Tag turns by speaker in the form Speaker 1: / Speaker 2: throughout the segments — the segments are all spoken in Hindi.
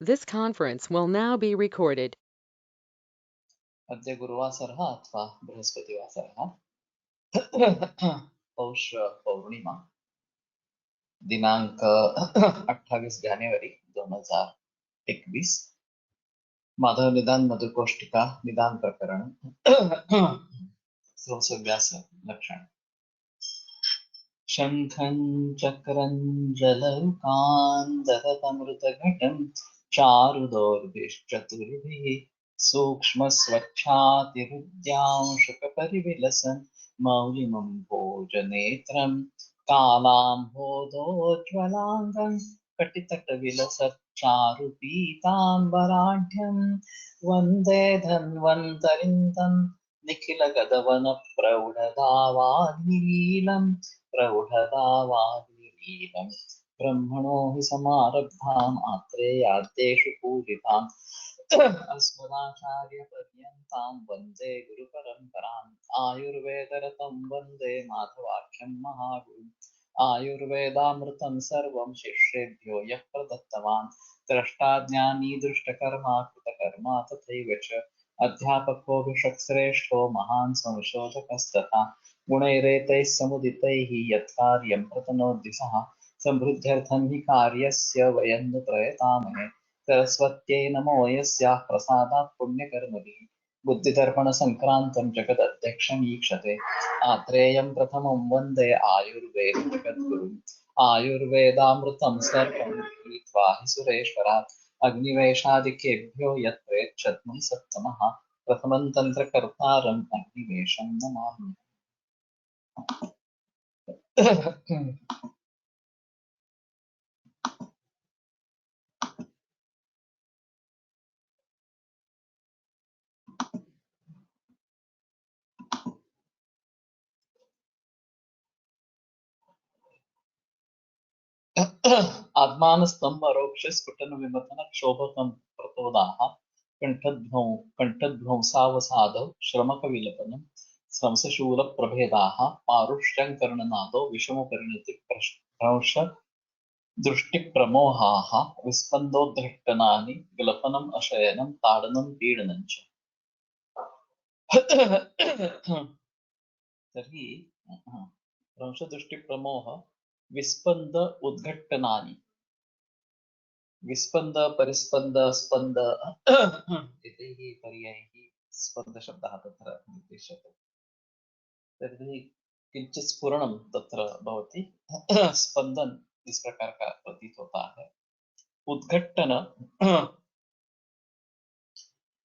Speaker 1: This conference will now be recorded.
Speaker 2: अद्य गुरुवासरः अथवा बृहस्पतिवासरः पौष पौर्णिमा दिनांक 28 जानेवारी 2021 माधव निदान मधुकोष्ठिका निदान प्रकरण व्यास लक्षण शंखं चक्रं जलरुकान् चारुदोर्भिश्चतुर्भिः सूक्ष्मस्वच्छातिहृद्यांशुकपरिविलसन् मौलिमं भोजनेत्रं कालाम्भोदोज्ज्वलाङ्गं कटितटविलसच्चारुपीताम्बराढ्यं वन्दे धन्वन्तरिं तं निखिलगदवनप्रौढदावाग्निलीलम् प्रौढदावाग्निलीलम् ब्रह्मणो हि समारब्धाम् आत्रेयाद्येषु पूजिताम् अस्मदाचार्यपर्यन्तां वन्दे गुरुपरम्पराम् आयुर्वेदरतं वन्दे माधवाख्यं महागुरुम् आयुर्वेदामृतं सर्वं शिष्येभ्यो यः प्रदत्तवान् द्रष्टा ज्ञानी दृष्टकर्मा कृतकर्मा तथैव च अध्यापको विषक्श्रेष्ठो महान् संशोधकस्तथा गुणैरेतैः समुदितैः यत्कार्यं प्रतनोति सः समृद्ध्यर्थं हि कार्यस्य वयं नु प्रयतामहे सरस्वत्यै नमो यस्याः प्रसादात् पुण्यकर्मभिः बुद्धिदर्पणसङ्क्रान्तं जगदध्यक्षमीक्षते आत्रेयं प्रथमं वन्दे आयुर्वेदजगद्गुरुम् आयुर्वेदामृतं सर्वं गृहीत्वा हि सुरेश्वरात् अग्निवेशादिकेभ्यो यत् प्रेच्छद्मं सत्तमः प्रथमं तन्त्रकर्तारम् अग्निवेशं नमामि। आत्मानस्तम्भरोक्षस्फुटनविमथनक्षोभकं प्रतोदाः कण्ठध्वंसावसादौ श्रमकविलपनं स्रंसशूलप्रभेदाः पारुष्यं कर्णनादो विषमपरिणतिभ्रंश दृष्टिप्रमोहाः विस्पन्दोद्धृष्टनानि ग्लपनम् अशयनं ताडनं पीडनं च। तर्हि भ्रंशदृष्टिप्रमोह विस्पन्द उद्घट्टनानि विस्पन्द परिस्पन्द स्पन्द एतैः पर्यायैः स्पन्दशब्दः तत्र निर्दिश्यते। तर्हि किञ्चित् स्फुरणं तत्र भवति। स्पन्दन इस प्रकार का प्रतीत होता है। उद्घट्टन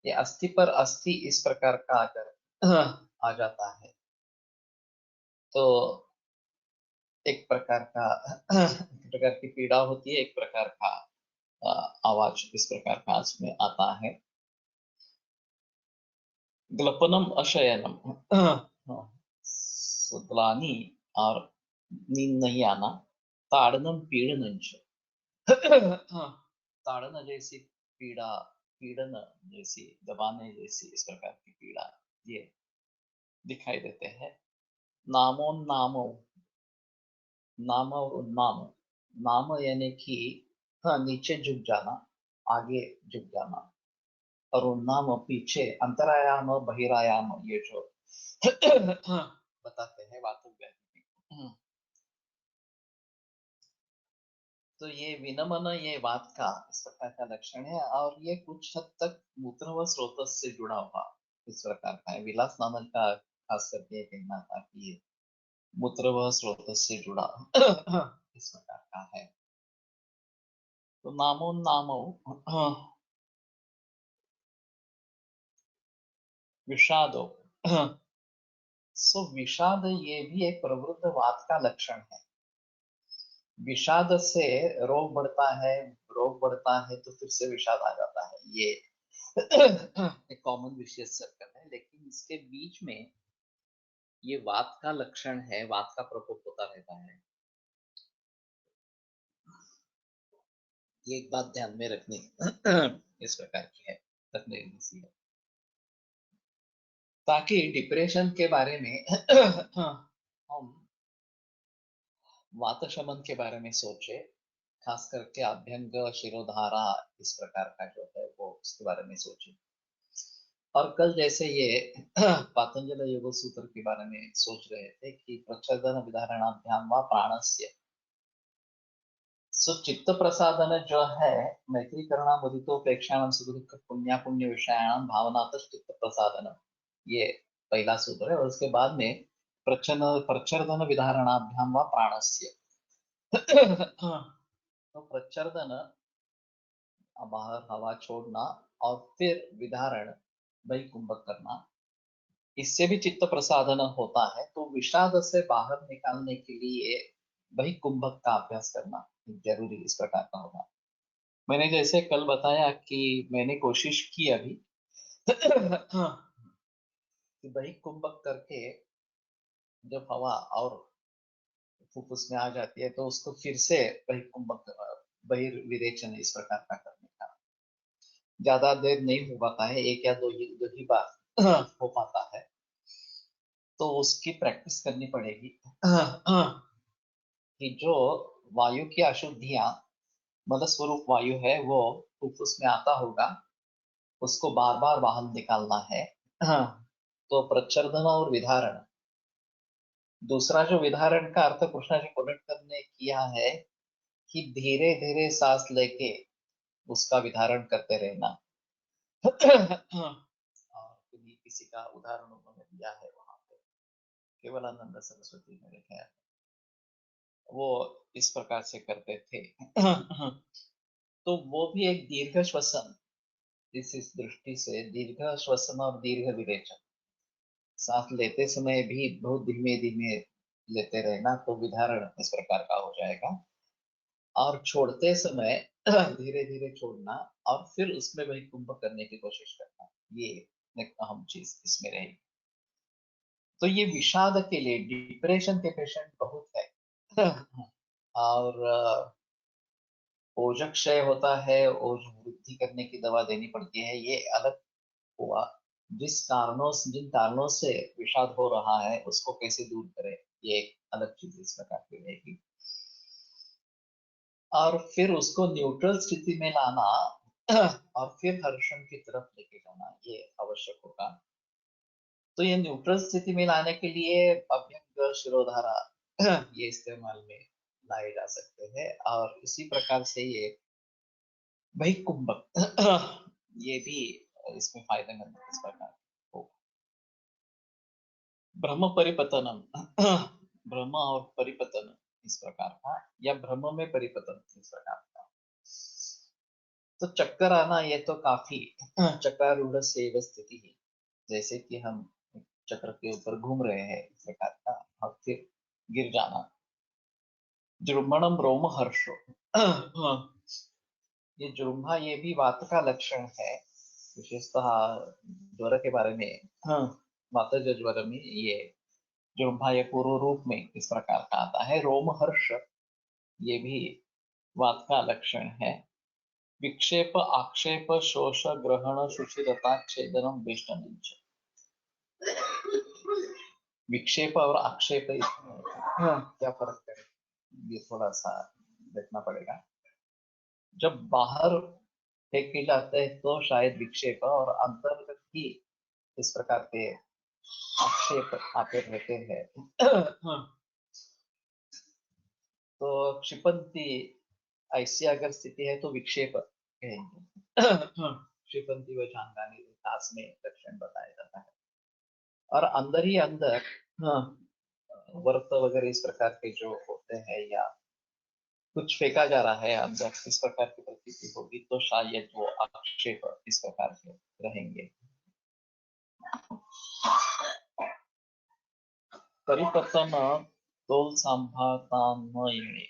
Speaker 2: ये अस्थि पर अस्थि इस प्रकार का आकर आ जाता है तो एक प्रकार की पीड़ा होती है, एक प्रकार का आवाज इस प्रकार का इसमें आता है। ग्लपनम अशयनम सुतलानी और नींद नहीं आना। ताड़नम पीड़नं ताड़न जैसी पीड़ा, पीड़न जैसी, दबाने जैसी इस प्रकार की पीड़ा ये दिखाई देते हैं। नामोन्नामो, नाम और उन्नाम, नाम यानी कि नीचे झुक जाना, आगे झुक जाना, और उन्नाम पीछे, अंतरायाम बहिरायाम ये जो बताते हैं वातु व्याधि। तो ये विनमन ये वात का इस प्रकार का लक्षण है और ये कुछ हद तक मूत्र व स्रोत से जुड़ा हुआ इस प्रकार का है। विलास नामक का खास करके कहना था कि ये मूत्र व स्रोत से जुड़ा इस प्रकार का है। तो नामो नामो विषादो सो विषाद ये भी एक प्रवृत्त वात का लक्षण है। विषाद से रोग बढ़ता है, रोग बढ़ता है तो फिर से विषाद आ जाता है। ये एक कॉमन विशेष सर्कल है, लेकिन इसके बीच में ये वात का लक्षण है, वात का प्रकोप होता रहता है। ये एक बात ध्यान में रखनी इस प्रकार की है, रखने सी है, ताकि डिप्रेशन के बारे में हम वात शमन के बारे में सोचे, खास करके अभ्यंग शिरोधारा इस प्रकार का जो है वो उसके बारे में सोचे। और कल जैसे ये पातंजल योग सूत्र के बारे में सोच रहे थे कि प्रच्छदन विधारणाभ्याम व प्राणस्य, सो चित्त प्रसादन जो है मैत्री करुणा मुदितोपेक्षाणाम सुख दुख पुण्या पुण्य विषयाणाम भावनातः चित्त प्रसादन, ये पहला सूत्र है। और उसके बाद में प्रच्छदन विधारणाभ्याम व प्राणस्य तो प्रच्छर्दन बाहर हवा छोड़ना और फिर विधारण वही कुंभक करना, इससे भी चित्त प्रसादन होता है। तो विषाद से बाहर निकालने के लिए वही कुंभक का अभ्यास करना जरूरी इस प्रकार का होगा। मैंने जैसे कल बताया कि मैंने कोशिश की अभी कि वही कुंभक करके जब हवा और फुफ्फुस में आ जाती है तो उसको फिर से वही कुंभक बहिर्विरेचन इस प्रकार का करने का ज्यादा देर नहीं हो पाता है, एक या दो ही बार हो पाता है, तो उसकी प्रैक्टिस करनी पड़ेगी कि जो वायु की अशुद्धियां मल स्वरूप वायु है वो फुफ्फुस में आता होगा, उसको बार बार बाहर निकालना है। तो प्रच्छर्दन और विधारण, दूसरा जो विधारण का अर्थ कृष्णा जी पुनर्कर ने किया है कि धीरे धीरे सांस लेके उसका विधारण करते रहना। और किसी का उदाहरण उन्होंने दिया है वहां पे, केवलानंद सरस्वती मेरे ख्याल वो इस प्रकार से करते थे। तो वो भी एक दीर्घ श्वसन, इस दृष्टि से दीर्घ श्वसन और दीर्घ विरेचन, सांस लेते समय भी बहुत धीमे धीमे लेते रहना, तो विधारण इस प्रकार का हो जाएगा। और छोड़ते समय धीरे धीरे छोड़ना और फिर उसमें वही कुंभ करने की कोशिश करना, ये एक अहम चीज इसमें रहेगी। तो ये विषाद के लिए डिप्रेशन के पेशेंट बहुत है और ओजक क्षय होता है, ओज वृद्धि करने की दवा देनी पड़ती है, ये अलग हुआ। जिन कारणों से विषाद हो रहा है उसको कैसे दूर करें, ये एक अलग चीज इस प्रकार की रहेगी। और फिर उसको न्यूट्रल स्थिति में लाना और फिर हर्षण की तरफ लेके जाना, ये आवश्यक होगा। तो ये न्यूट्रल स्थिति में लाने के लिए अभ्यंग शिरोधारा ये इस्तेमाल में लाए जा सकते हैं। और इसी प्रकार से ये वही कुंभक ये भी इसमें फायदेमंद इस प्रकार होगा। ब्रह्म परिपतनम ब्रह्म और परिपतन इस प्रकार का, या ब्रह्म में परिपतन इस प्रकार का। तो चक्कर आना ये तो काफी चक्रारूढ़ से स्थिति है, जैसे कि हम चक्र के ऊपर घूम रहे हैं इस प्रकार का, और फिर गिर जाना। जृंभणम रोम हर्षो ये जृंभा ये भी वात का लक्षण है, विशेषतः ज्वर के बारे में। वातज ज्वर में ये जृंभा ये पूर्व रूप में इस प्रकार का आता है। रोम हर्ष ये भी वात का लक्षण है। विक्षेप आक्षेप शोष ग्रहण शुचिरता छेदनम वेष्टनम च। विक्षेप और आक्षेप इसमें क्या फर्क है, ये थोड़ा सा देखना पड़ेगा। जब बाहर फेंके जाते हैं तो शायद विक्षेप, और अंतर्गत ही इस प्रकार के आक्षेप आते रहते हैं। तो क्षिपंती ऐसी अगर स्थिति है तो विक्षेप कहेंगे। क्षिपंती व चांगानी दास में लक्षण बताया जाता है। और अंदर ही अंदर वर्त वगैरह इस प्रकार के जो होते हैं, या कुछ फेंका जा रहा है अंदर इस प्रकार की प्रतीति होगी, तो शायद वो आक्षेप इस प्रकार के रहेंगे। परिपतन तोल संभातान्वयिणी,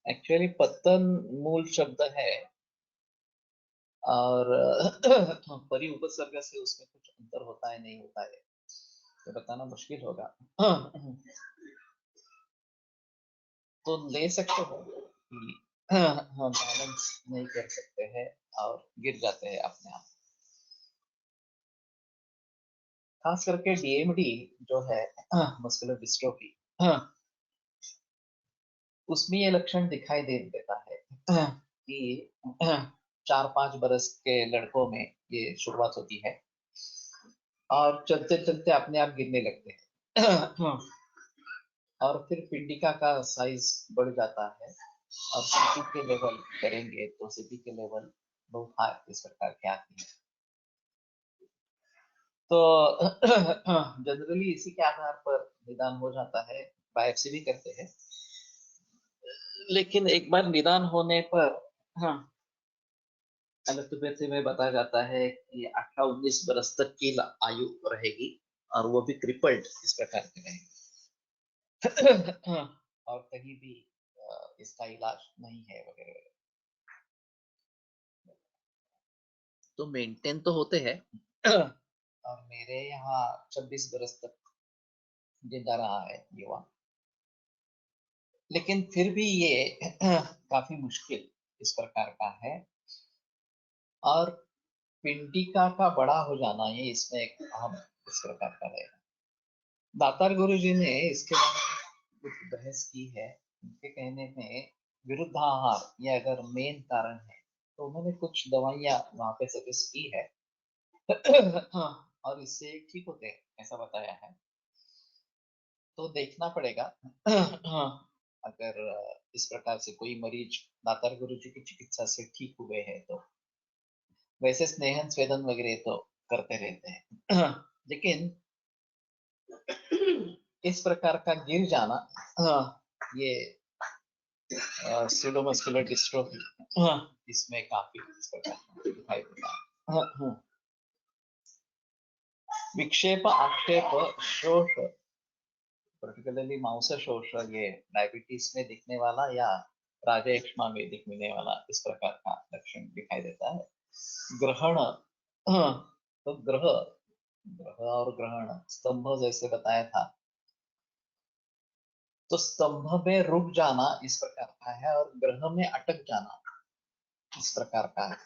Speaker 2: एक्चुअली पतन मूल शब्द है, और परि उपसर्ग से उसमें कुछ अंतर होता है नहीं होता है तो बताना मुश्किल होगा। तो ले सकते हो कि बैलेंस नहीं कर सकते हैं और गिर जाते हैं अपने आप। खास करके डीएमडी जो है मस्कुलर डिस्ट्रोफी, उसमें ये लक्षण दिखाई दे देता है कि 4-5 बरस के लड़कों में ये शुरुआत होती है और चलते-चलते अपने आप गिरने लगते हैं। और फिर पिंडिका का साइज बढ़ जाता है और सीपी के लेवल करेंगे तो सीपी के लेवल बहुत हाई इस प्रकार के आते हैं। तो जनरली इसी के आधार पर निदान हो जाता है, बायोप्सी भी करते हैं, लेकिन एक बार निदान होने पर हाँ एलोपैथी में बताया जाता है कि 18-19 बरस तक की आयु रहेगी और वो भी क्रिपल्ड इस प्रकार की रहेगी। और कहीं भी इसका इलाज नहीं है वगैरह वगैरह। तो मेंटेन तो होते हैं और मेरे यहाँ 26 बरस तक जिंदा रहा है युवा, लेकिन फिर भी ये काफी मुश्किल इस प्रकार का है। और पिंडिका का बड़ा हो जाना ये इसमें एक अहम इस प्रकार का है। दातार गुरु जी ने इसके बारे में कुछ बहस की है। उनके कहने में विरुद्धाहार ये अगर मेन कारण है तो उन्होंने कुछ दवाइयां वहां पे सजेस्ट की है और इससे ठीक होते हैं ऐसा बताया है। तो देखना पड़ेगा अगर इस प्रकार से कोई मरीज दातार गुरु जी की चिकित्सा से ठीक हुए हैं तो वैसे स्नेहन स्वेदन वगैरह तो करते रहते हैं। लेकिन इस प्रकार का गिर जाना ये स्यूडोमस्कुलर डिस्ट्रोफी इसमें काफी इस प्रकार का दिखाई देता है। विक्षेप आक्षेप शोष पर्टिकुलरली मांस शोष ये डायबिटीज में दिखने वाला या राजयक्ष्मा में दिखने वाला इस प्रकार का लक्षण दिखाई देता है। ग्रहण तो ग्रह ग्रह और ग्रहण स्तंभ जैसे बताया था, तो स्तंभ में रुक जाना इस प्रकार का है और ग्रह में अटक जाना इस प्रकार का है।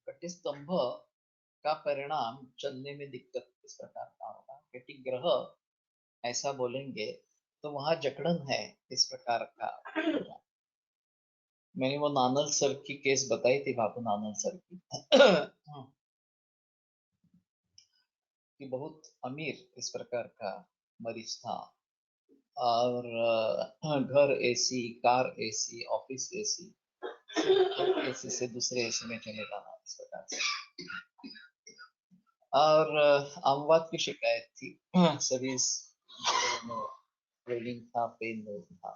Speaker 2: कटी स्तंभ का परिणाम चलने में दिक्कत इस प्रकार का होगा। कटी ग्रह ऐसा बोलेंगे तो वहां जकड़न है इस प्रकार का होगा। मैंने वो नानल सर की केस बताई थी, बाबू नानल सर की कि बहुत अमीर इस प्रकार का मरीज था और घर AC, car AC, office AC, एक एसी से दूसरे एसी में चले जाना इस प्रकार से। और अमवात की शिकायत थी, शरीर में स्वेलिंग था, पेन था।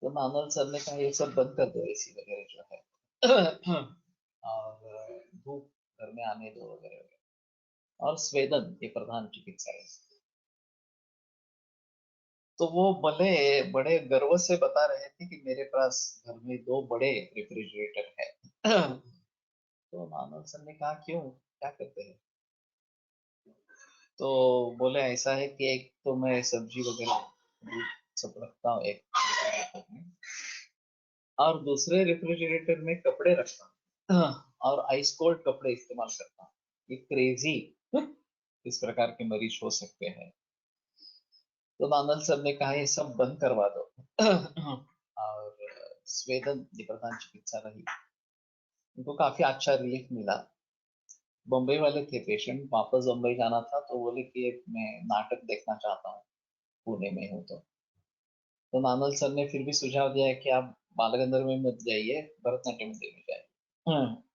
Speaker 2: तो नानल सर ने कहा ये सब बंद कर दो एसी वगैरह जो है और धूप घर में आने दो वगैरह वगैरह। और स्वेदन ये प्रधान चिकित्सा है। तो वो भले बड़े गर्व से बता रहे थे कि मेरे पास घर में 2 बड़े रेफ्रिजरेटर है। तो नानल सर ने कहा क्यों, क्या करते हैं? तो बोले ऐसा है कि एक तो मैं सब्जी वगैरह दूध सब रखता हूँ एक रेफ्रिजरेटर में, और दूसरे रेफ्रिजरेटर में कपड़े रखता हूँ और आइस कोल्ड कपड़े इस्तेमाल करता हूँ। ये क्रेजी इस प्रकार के मरीज हो सकते हैं। तो नानल सर ने कहा ये सब बंद करवा दो और स्वेदन ये प्रधान चिकित्सा रही। उनको काफी अच्छा रिलीफ मिला। बम्बई वाले थे पेशेंट, वापस बम्बई जाना था तो बोले कि मैं नाटक देखना चाहता हूँ, पुणे में हूँ। तो नानल सर ने फिर भी सुझाव दिया है कि आप बालगंधर्व में मत जाइए, भरतनाट्यम देखने जाइए,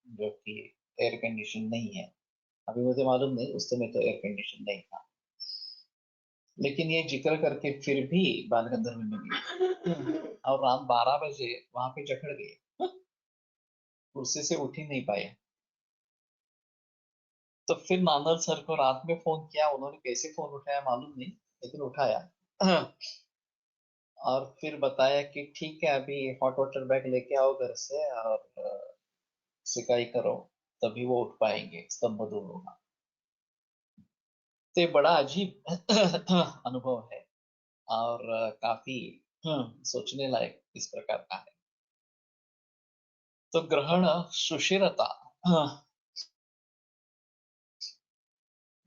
Speaker 2: जो कि एयर कंडीशन नहीं है। अभी मुझे मालूम नहीं, उस समय तो एयर कंडीशन नहीं था, लेकिन ये जिक्र करके फिर भी बालगंधर्व में गए और रात 12 बजे वहां पे जकड़ गए, कुर्सी से उठ ही नहीं पाए। तो फिर नानल सर को रात में फोन किया, उन्होंने कैसे फोन उठाया मालूम नहीं, लेकिन उठाया और फिर बताया कि ठीक है अभी हॉट वाटर बैग लेके आओ घर से और सिकाई करो, तभी वो उठ पाएंगे, स्तंभ दूर होगा। तो ये बड़ा अजीब अनुभव है और काफी सोचने लायक इस प्रकार का है। तो ग्रहण सुशिरता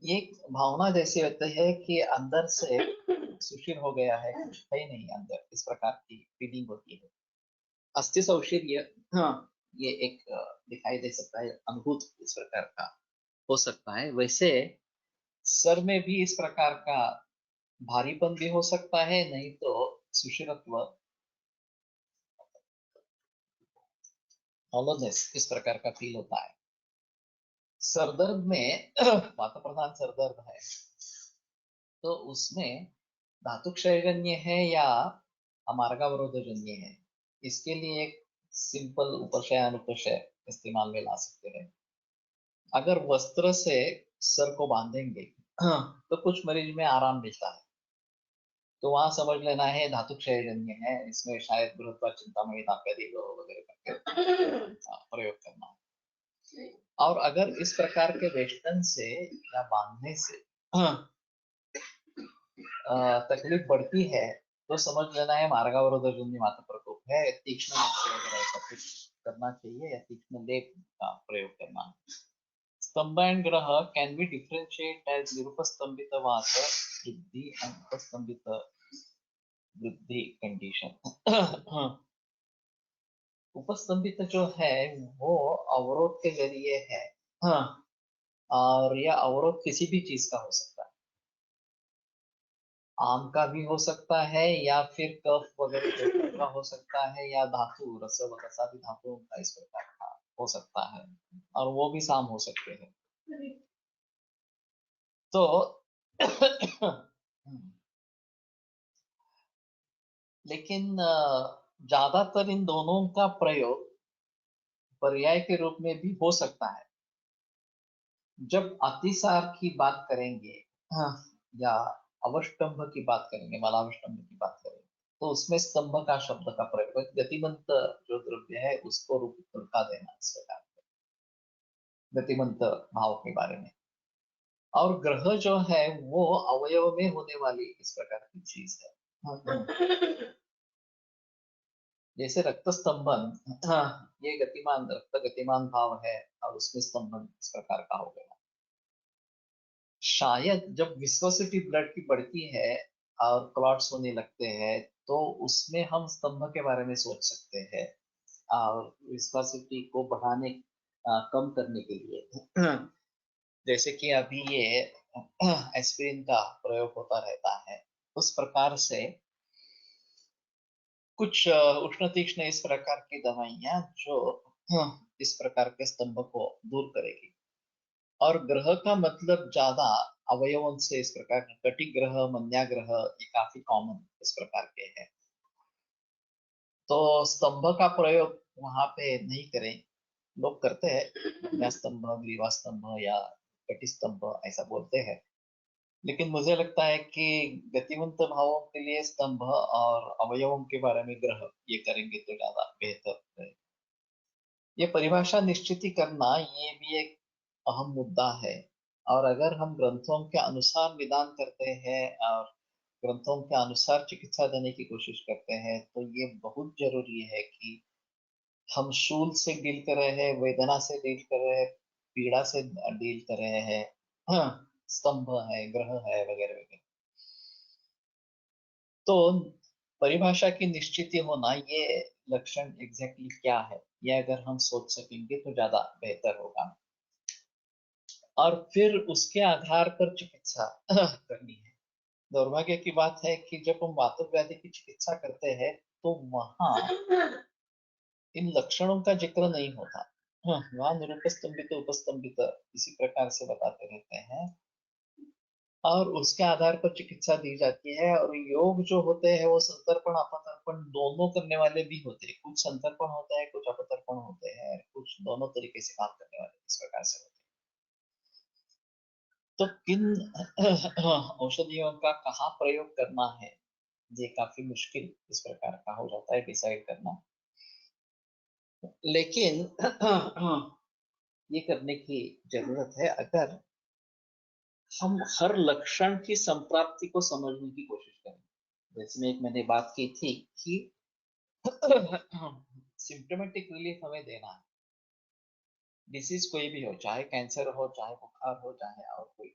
Speaker 2: ये एक भावना जैसी होती है कि अंदर से सुशील हो गया है, कुछ है ही नहीं अंदर, इस प्रकार की फीलिंग होती है। अस्थि सौशील्य, हाँ, ये एक दिखाई दे सकता है, अनुभूत इस प्रकार का हो सकता है। वैसे सर में भी इस प्रकार का भारीपन भी हो सकता है, नहीं तो सुशीलत्व, हॉलोनेस इस प्रकार का फील होता है। सरदर्द में वात प्रधान सरदर्द है, तो उसमें धातु क्षयजन्य है या अमार्गावरोधजन्य है, इसके लिए एक सिंपल उपशय अनुपशय इस्तेमाल में ला सकते हैं। अगर वस्त्र से सर को बांधेंगे तो कुछ मरीज में आराम मिलता है, तो वहां समझ लेना है धातु क्षयजन्य है, इसमें शायद बृहत्वा चिंतामणि ताप्यादि वगैरह करके प्रयोग करना है। और अगर इस प्रकार के वेस्टर्न से या बांधने से तकलीफ बढ़ती है, तो समझ लेना है मार्गावरोधजन्य माता प्रकोप है, तीक्ष्ण वगैरह ऐसा कुछ करना चाहिए, या तीक्ष्ण लेप का प्रयोग करना है। स्तंभ एंड ग्रह कैन बी डिफरेंशिएट एज निरुपस्तंभित वात वृद्धि एंड उपस्तंभित वृद्धि कंडीशन। उपस्तंभित जो है वो अवरोध के जरिए है, हाँ, और यह अवरोध किसी भी चीज का हो सकता है, आम का भी हो सकता है, या फिर कफ वगैरह का हो सकता है, या धातु रस रसादि धातुओं का इस प्रकार का हो सकता है, और वो भी साम हो सकते हैं। तो लेकिन ज्यादातर इन दोनों का प्रयोग पर्याय के रूप में भी हो सकता है। जब अतिसार की बात करेंगे, हाँ, या अवष्टंभ की बात करेंगे, मलावष्टंभ की बात करेंगे, तो उसमें स्तंभ का शब्द का प्रयोग है। गतिमंत जो द्रव्य है उसको रूप का देना इस प्रकार, गतिमंत भाव के बारे में। और ग्रह जो है वो अवयव में होने वाली इस प्रकार की चीज है। जैसे रक्त स्तंभन, हाँ, ये गतिमान रक्त गतिमान भाव है, और उसमें स्तंभन इस प्रकार का हो गया। शायद जब विस्कोसिटी ब्लड की बढ़ती है और क्लॉट्स होने लगते हैं, तो उसमें हम स्तंभ के बारे में सोच सकते हैं, और विस्कोसिटी को बढ़ाने कम करने के लिए जैसे कि अभी ये एस्पिरिन का प्रयोग होता रहता है, उस प्रकार से कुछ उष्ण तीक्ष्ण इस प्रकार की दवाइयां जो इस प्रकार के स्तंभ को दूर करेगी। और ग्रह का मतलब ज्यादा अवयवों से इस प्रकार का, कटि ग्रह, मन्याग्रह, ये काफी कॉमन इस प्रकार के हैं, तो स्तंभ का प्रयोग वहां पे नहीं करें। लोग करते हैं स्तंभ, ग्रीवा स्तंभ या कटि स्तंभ ऐसा बोलते हैं, लेकिन मुझे लगता है कि गतिवंत भावों के लिए स्तंभ और अवयवों के बारे में ग्रह ये करेंगे तो ज्यादा बेहतर है। ये परिभाषा निश्चित करना ये भी एक अहम मुद्दा है, और अगर हम ग्रंथों के अनुसार निदान करते हैं और ग्रंथों के अनुसार चिकित्सा देने की कोशिश करते हैं, तो ये बहुत जरूरी है कि हम शूल से डील कर रहे हैं, वेदना से डील कर रहे हैं, पीड़ा से डील कर रहे हैं, हाँ, स्तंभ है, ग्रह है, वगैरह वगैरह। तो परिभाषा की निश्चित होना, ये लक्षण एग्जैक्टली क्या है, ये अगर हम सोच सकेंगे तो ज्यादा बेहतर होगा, और फिर उसके आधार पर चिकित्सा करनी है। दुर्भाग्य की बात है कि जब हम वातक व्याधि की चिकित्सा करते हैं, तो वहां इन लक्षणों का जिक्र नहीं होता। वहां निरुपस्तंभित उपस्तंभित इसी प्रकार से बताते रहते हैं, और उसके आधार पर चिकित्सा दी जाती है। और योग जो होते हैं वो संतर्पण अपतर्पण दोनों करने वाले भी होते हैं, कुछ संतर्पण होते हैं, कुछ अपतर्पण होते हैं, कुछ दोनों तरीके से काम करने वाले इस प्रकार से होते हैं। तो किन औषधियों का कहाँ प्रयोग करना है, ये काफी मुश्किल इस प्रकार का हो जाता है डिसाइड करना, लेकिन ये करने की जरूरत है अगर हम हर लक्षण की संप्राप्ति को समझने की कोशिश करें। जैसे में एक मैंने बात की थी कि सिम्टोमेटिक रिलीफ हमें देना है, डिसीज कोई भी हो, चाहे कैंसर हो, चाहे बुखार हो, चाहे और कोई,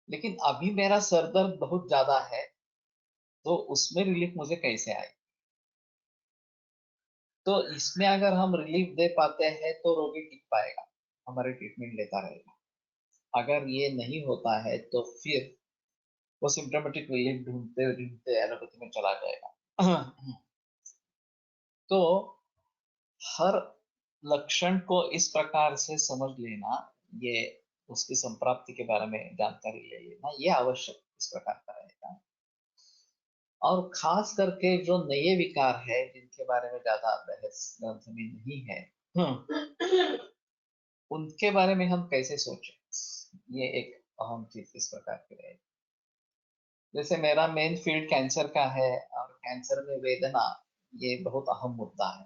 Speaker 2: लेकिन अभी मेरा सर दर्द बहुत ज्यादा है, तो उसमें रिलीफ मुझे कैसे आए? तो इसमें अगर हम रिलीफ दे पाते हैं तो रोगी टिक पाएगा, हमारे ट्रीटमेंट लेता रहेगा। अगर ये नहीं होता है तो फिर वो सिम्टोमेटिक रिलीफ ढूंढते ढूंढते एलोपैथी में चला जाएगा। तो हर लक्षण को इस प्रकार से समझ लेना, ये उसकी संप्राप्ति के बारे में जानकारी ले लेना, ये आवश्यक इस प्रकार का रहेगा। और खास करके जो नए विकार है जिनके बारे में ज्यादा बहस ग्रंथ में नहीं है, उनके बारे में हम कैसे सोचें, ये एक अहम चीज इस प्रकार की रहेगी। जैसे मेरा मेन फील्ड कैंसर का है, और कैंसर में वेदना ये बहुत अहम मुद्दा है।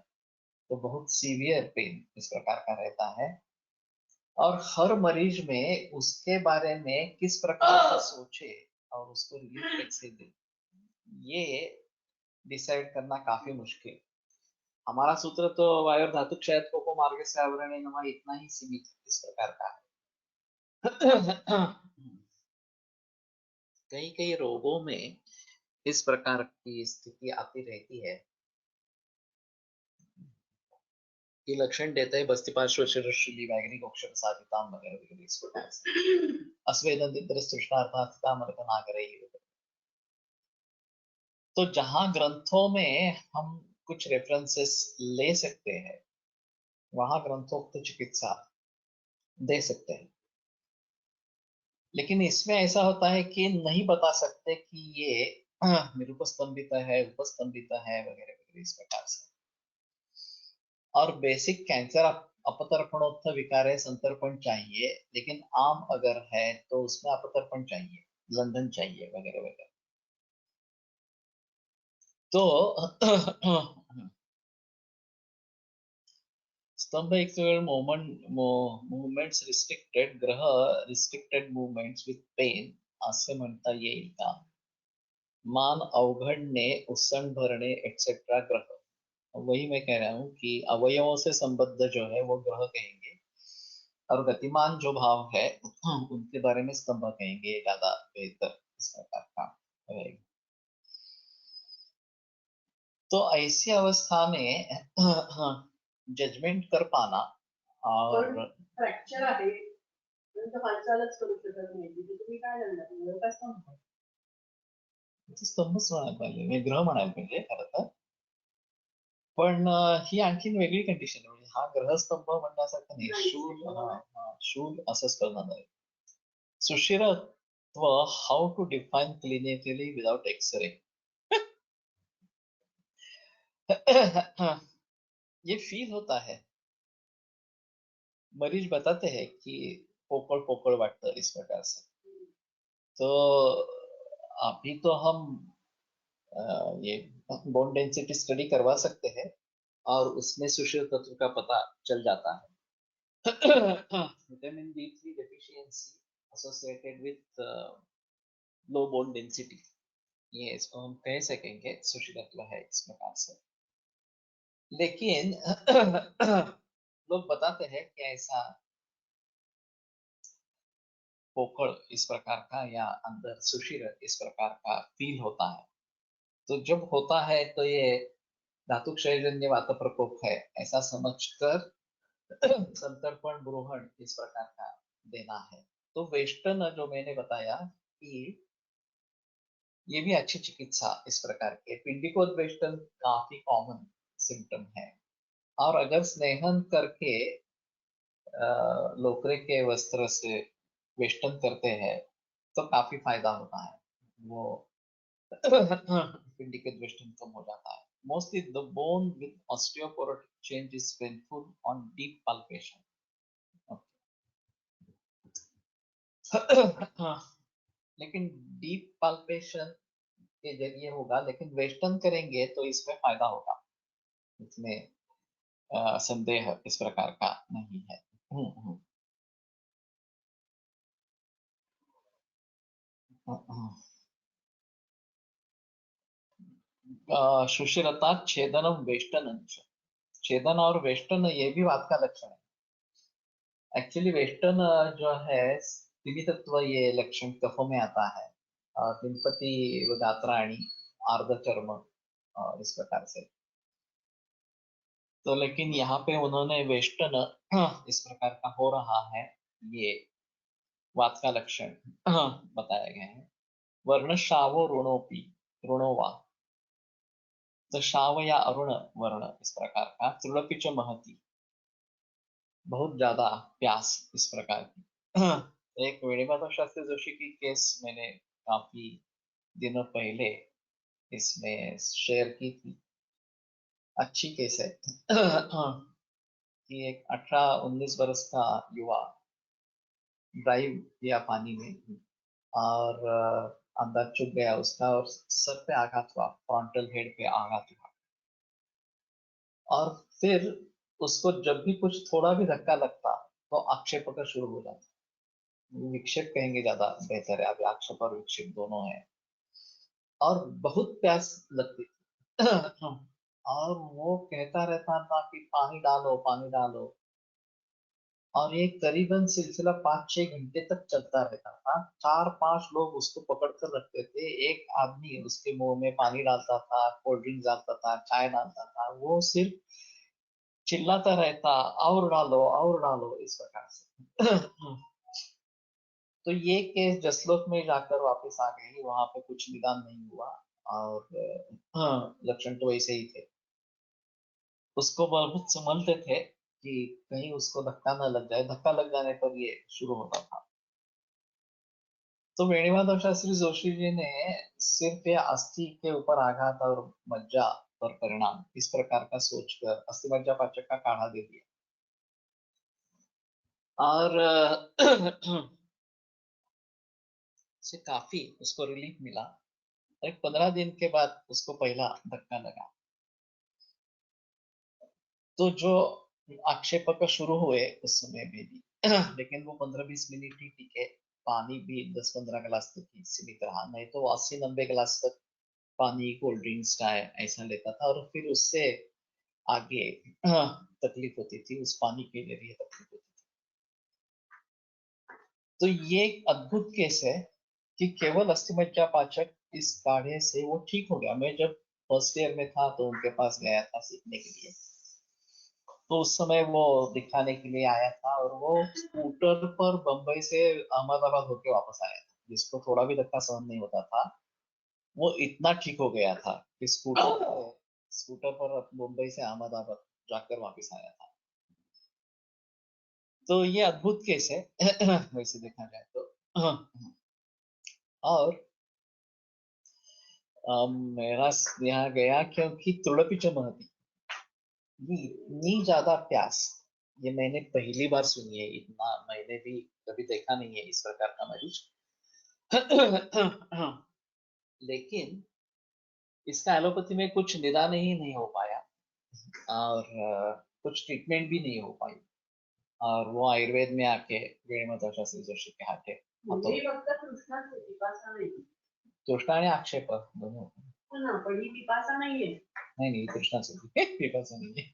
Speaker 2: तो बहुत सीवियर पेन इस प्रकार का रहता है, और हर मरीज में उसके बारे में किस प्रकार का सोचे और उसको रिलीफ कैसे दे, ये डिसाइड करना काफी मुश्किल। हमारा सूत्र तो वायु धातु क्षय को मार्ग से आवरण नवा इतना ही सीमित इस प्रकार का है। कई कई रोगों में इस प्रकार की स्थिति आती रहती है कि लक्षण देते हैं बस्ती पार्श्व शिरश्री वैगनिक अक्षर साधिता वगैरह वगैरह इस प्रकार से अस्वेदन तृष्णार्थास्थिता मरक नागरे। तो जहां ग्रंथों में हम कुछ रेफरेंसेस ले सकते हैं, वहां ग्रंथोक्त चिकित्सा दे सकते हैं। लेकिन इसमें ऐसा होता है कि नहीं बता सकते कि ये निरुपस्तंभित है, उपस्तंभित है वगैरह वगैरह इस प्रकार से। और बेसिक कैंसर अपतर्पणोत्थ विकार है, संतर्पण चाहिए, लेकिन आम अगर है तो उसमें अपतर्पण चाहिए, लंदन चाहिए वगैरह वगैरह। तो स्तंभ एक मूवमेंट्स रिस्ट्रिक्टेड, ग्रह रिस्ट्रिक्टेड मूवमेंट्स विथ पेन असे म्हणता येईल का? मान अवघडणे, उत्संग भरणे एक्सेट्रा ग्रह। वही मैं कह रहा हूँ कि अवयवों से संबद्ध जो है वो ग्रह कहेंगे, और गतिमान जो भाव है उनके बारे में स्तंभ कहेंगे, ज्यादा बेहतर इस प्रकार का रहेगा। तो ऐसी अवस्था में जजमेंट कर पाना और फ्रॅक्चर आहे, नंतर हालचालच करू शकत नाही, तिथे तुम्ही काय करणार? काय स्तंभ? स्तंभच म्हणायला पाहिजे, मी ग्रह म्हणायला पाहिजे खरं तर. पण ही आणखीन वेगळी कंडिशन आहे, म्हणजे हा ग्रहस्तंभ म्हणण्यासारखं नाही, शूल असंच करणार आहे. सुशिरत्व, how to define clinically without x ray? ये फील होता है, मरीज बताते हैं कि पोकड़ पोकड़ वाटता इस प्रकार से। तो अभी तो हम ये बोन डेंसिटी स्टडी करवा सकते हैं, और उसमें सुषिर तत्व का पता चल जाता है। Vitamin D3 deficiency associated with low bone density, ये इसको हम कह सकेंगे सुषिरत्व है इस प्रकार से। लेकिन लोग बताते हैं कि ऐसा पोकड़ इस प्रकार का या अंदर सुशिर इस प्रकार का फील होता है। तो जब होता है तो ये धातु क्षयजन्य वात प्रकोप है ऐसा समझकर संतर्पण ब्रोहण इस प्रकार का देना है। तो वेस्टर्न जो मैंने बताया कि ये भी अच्छी चिकित्सा इस प्रकार के पिंडिकोद वेस्टर्न काफी कॉमन सिम्टम है। और अगर स्नेहन करके लोकरे के वस्त्र से वेस्टर्न करते हैं तो काफी फायदा होता है, वो पिंडिकेट वेस्टर्न कम हो जाता है। Mostly the bone with osteoporotic change is painful on deep palpation। लेकिन डीप palpation के जरिए होगा, लेकिन वेस्टर्न करेंगे तो इसमें फायदा होगा, इसमें संदेह इस प्रकार का नहीं है। सुशिरता छेदनम वेस्टर्न, छेदन और वेस्टर्न ये भी बात का लक्षण है। एक्चुअली वेस्टर्न जो है तिमितत्व ये लक्षण कफों में आता है। तिम्पति गात्राणी आर्द्रचर्म इस प्रकार से। तो लेकिन यहाँ पे उन्होंने वेष्टन इस प्रकार का हो रहा है, ये वात का लक्षण बताया गया है। वर्ण शावो ऋणोपी ऋणोवा, तो शाव या अरुण वर्ण इस प्रकार का। तृणपि च महती, बहुत ज्यादा प्यास इस प्रकार की। एक वेणुमाधव शास्त्री जोशी की केस मैंने काफी दिनों पहले इसमें शेयर की थी। अच्छी केस है कि एक 18-19 वर्ष का युवा ड्राइव किया पानी में और अंदर चुभ गया उसका और सर पे आघात हुआ, फ्रंटल हेड पे आघात हुआ। और फिर उसको जब भी कुछ थोड़ा भी धक्का लगता तो आक्षेप का शुरू हो जाता। विक्षेप कहेंगे ज्यादा बेहतर है, अभी आक्षेप और विक्षेप दोनों है। और बहुत प्यास लगती थी और वो कहता रहता था कि पानी डालो पानी डालो। और ये करीबन सिलसिला 5-6 घंटे तक चलता रहता था। 4-5 लोग उसको पकड़ कर रखते थे, एक आदमी उसके मुंह में पानी डालता था, कोल्ड ड्रिंक डालता था, चाय डालता था, वो सिर्फ चिल्लाता रहता और डालो इस प्रकार से तो ये केस जसलोक में जाकर वापस आ गई, वहां पे कुछ निदान नहीं हुआ और लक्षण तो वैसे ही थे। उसको बहुत संभलते थे कि कहीं उसको धक्का न लग जाए, धक्का लग जाने पर ये शुरू होता था। तो वेणुमाधव शास्त्री जोशी जी ने सिर्फ या अस्थि के ऊपर आघात और मज्जा पर परिणाम इस प्रकार का सोचकर अस्थि मज्जा पाचक का काढ़ा दे दिया। और से काफी उसको रिलीफ मिला। एक 15 दिन के बाद उसको पहला धक्का लगा। तो जो आक्षेपक शुरू हुए उस समय में भी लेकिन वो 15-20 मिनट ही टिके। पानी भी 10-15 गिलास तक ही सीमित रहा, नहीं तो 80-90 गिलास तक पानी, कोल्ड ड्रिंक्स, चाय ऐसा लेता था। और फिर उससे आगे तकलीफ होती थी, उस पानी के लिए भी तकलीफ होती थी। तो ये एक अद्भुत केस है कि केवल अस्थिमज्जा पाचक इस काढ़े से वो ठीक हो गया। मैं जब फर्स्ट ईयर में था तो उनके पास गया था सीखने के लिए। तो उस समय वो दिखाने के लिए आया था और वो स्कूटर पर बंबई से अहमदाबाद होके वापस आया था, जिसको थोड़ा भी धक्का सहन नहीं होता था। वो इतना ठीक हो गया था कि स्कूटर पर मुंबई से अहमदाबाद जाकर वापस आया था। तो ये अद्भुत केस है वैसे देखा जाए तो। और मेरा यहाँ गया क्योंकि तुड़पी चमहती इतनी ज्यादा प्यास, ये मैंने पहली बार सुनी है। इतना मैंने भी कभी देखा नहीं है इस प्रकार का मरीज लेकिन इसका एलोपैथी में कुछ निदान ही नहीं हो पाया और कुछ ट्रीटमेंट भी नहीं हो पाई। और वो आयुर्वेद में आके वेणुमाधव शास्त्री जोशी के हाथे तृष्णा आणि आक्षेप दोनों। पण ही पिपासा नाहीये। नहीं नहीं, तृष्णा से पिपासा नहीं है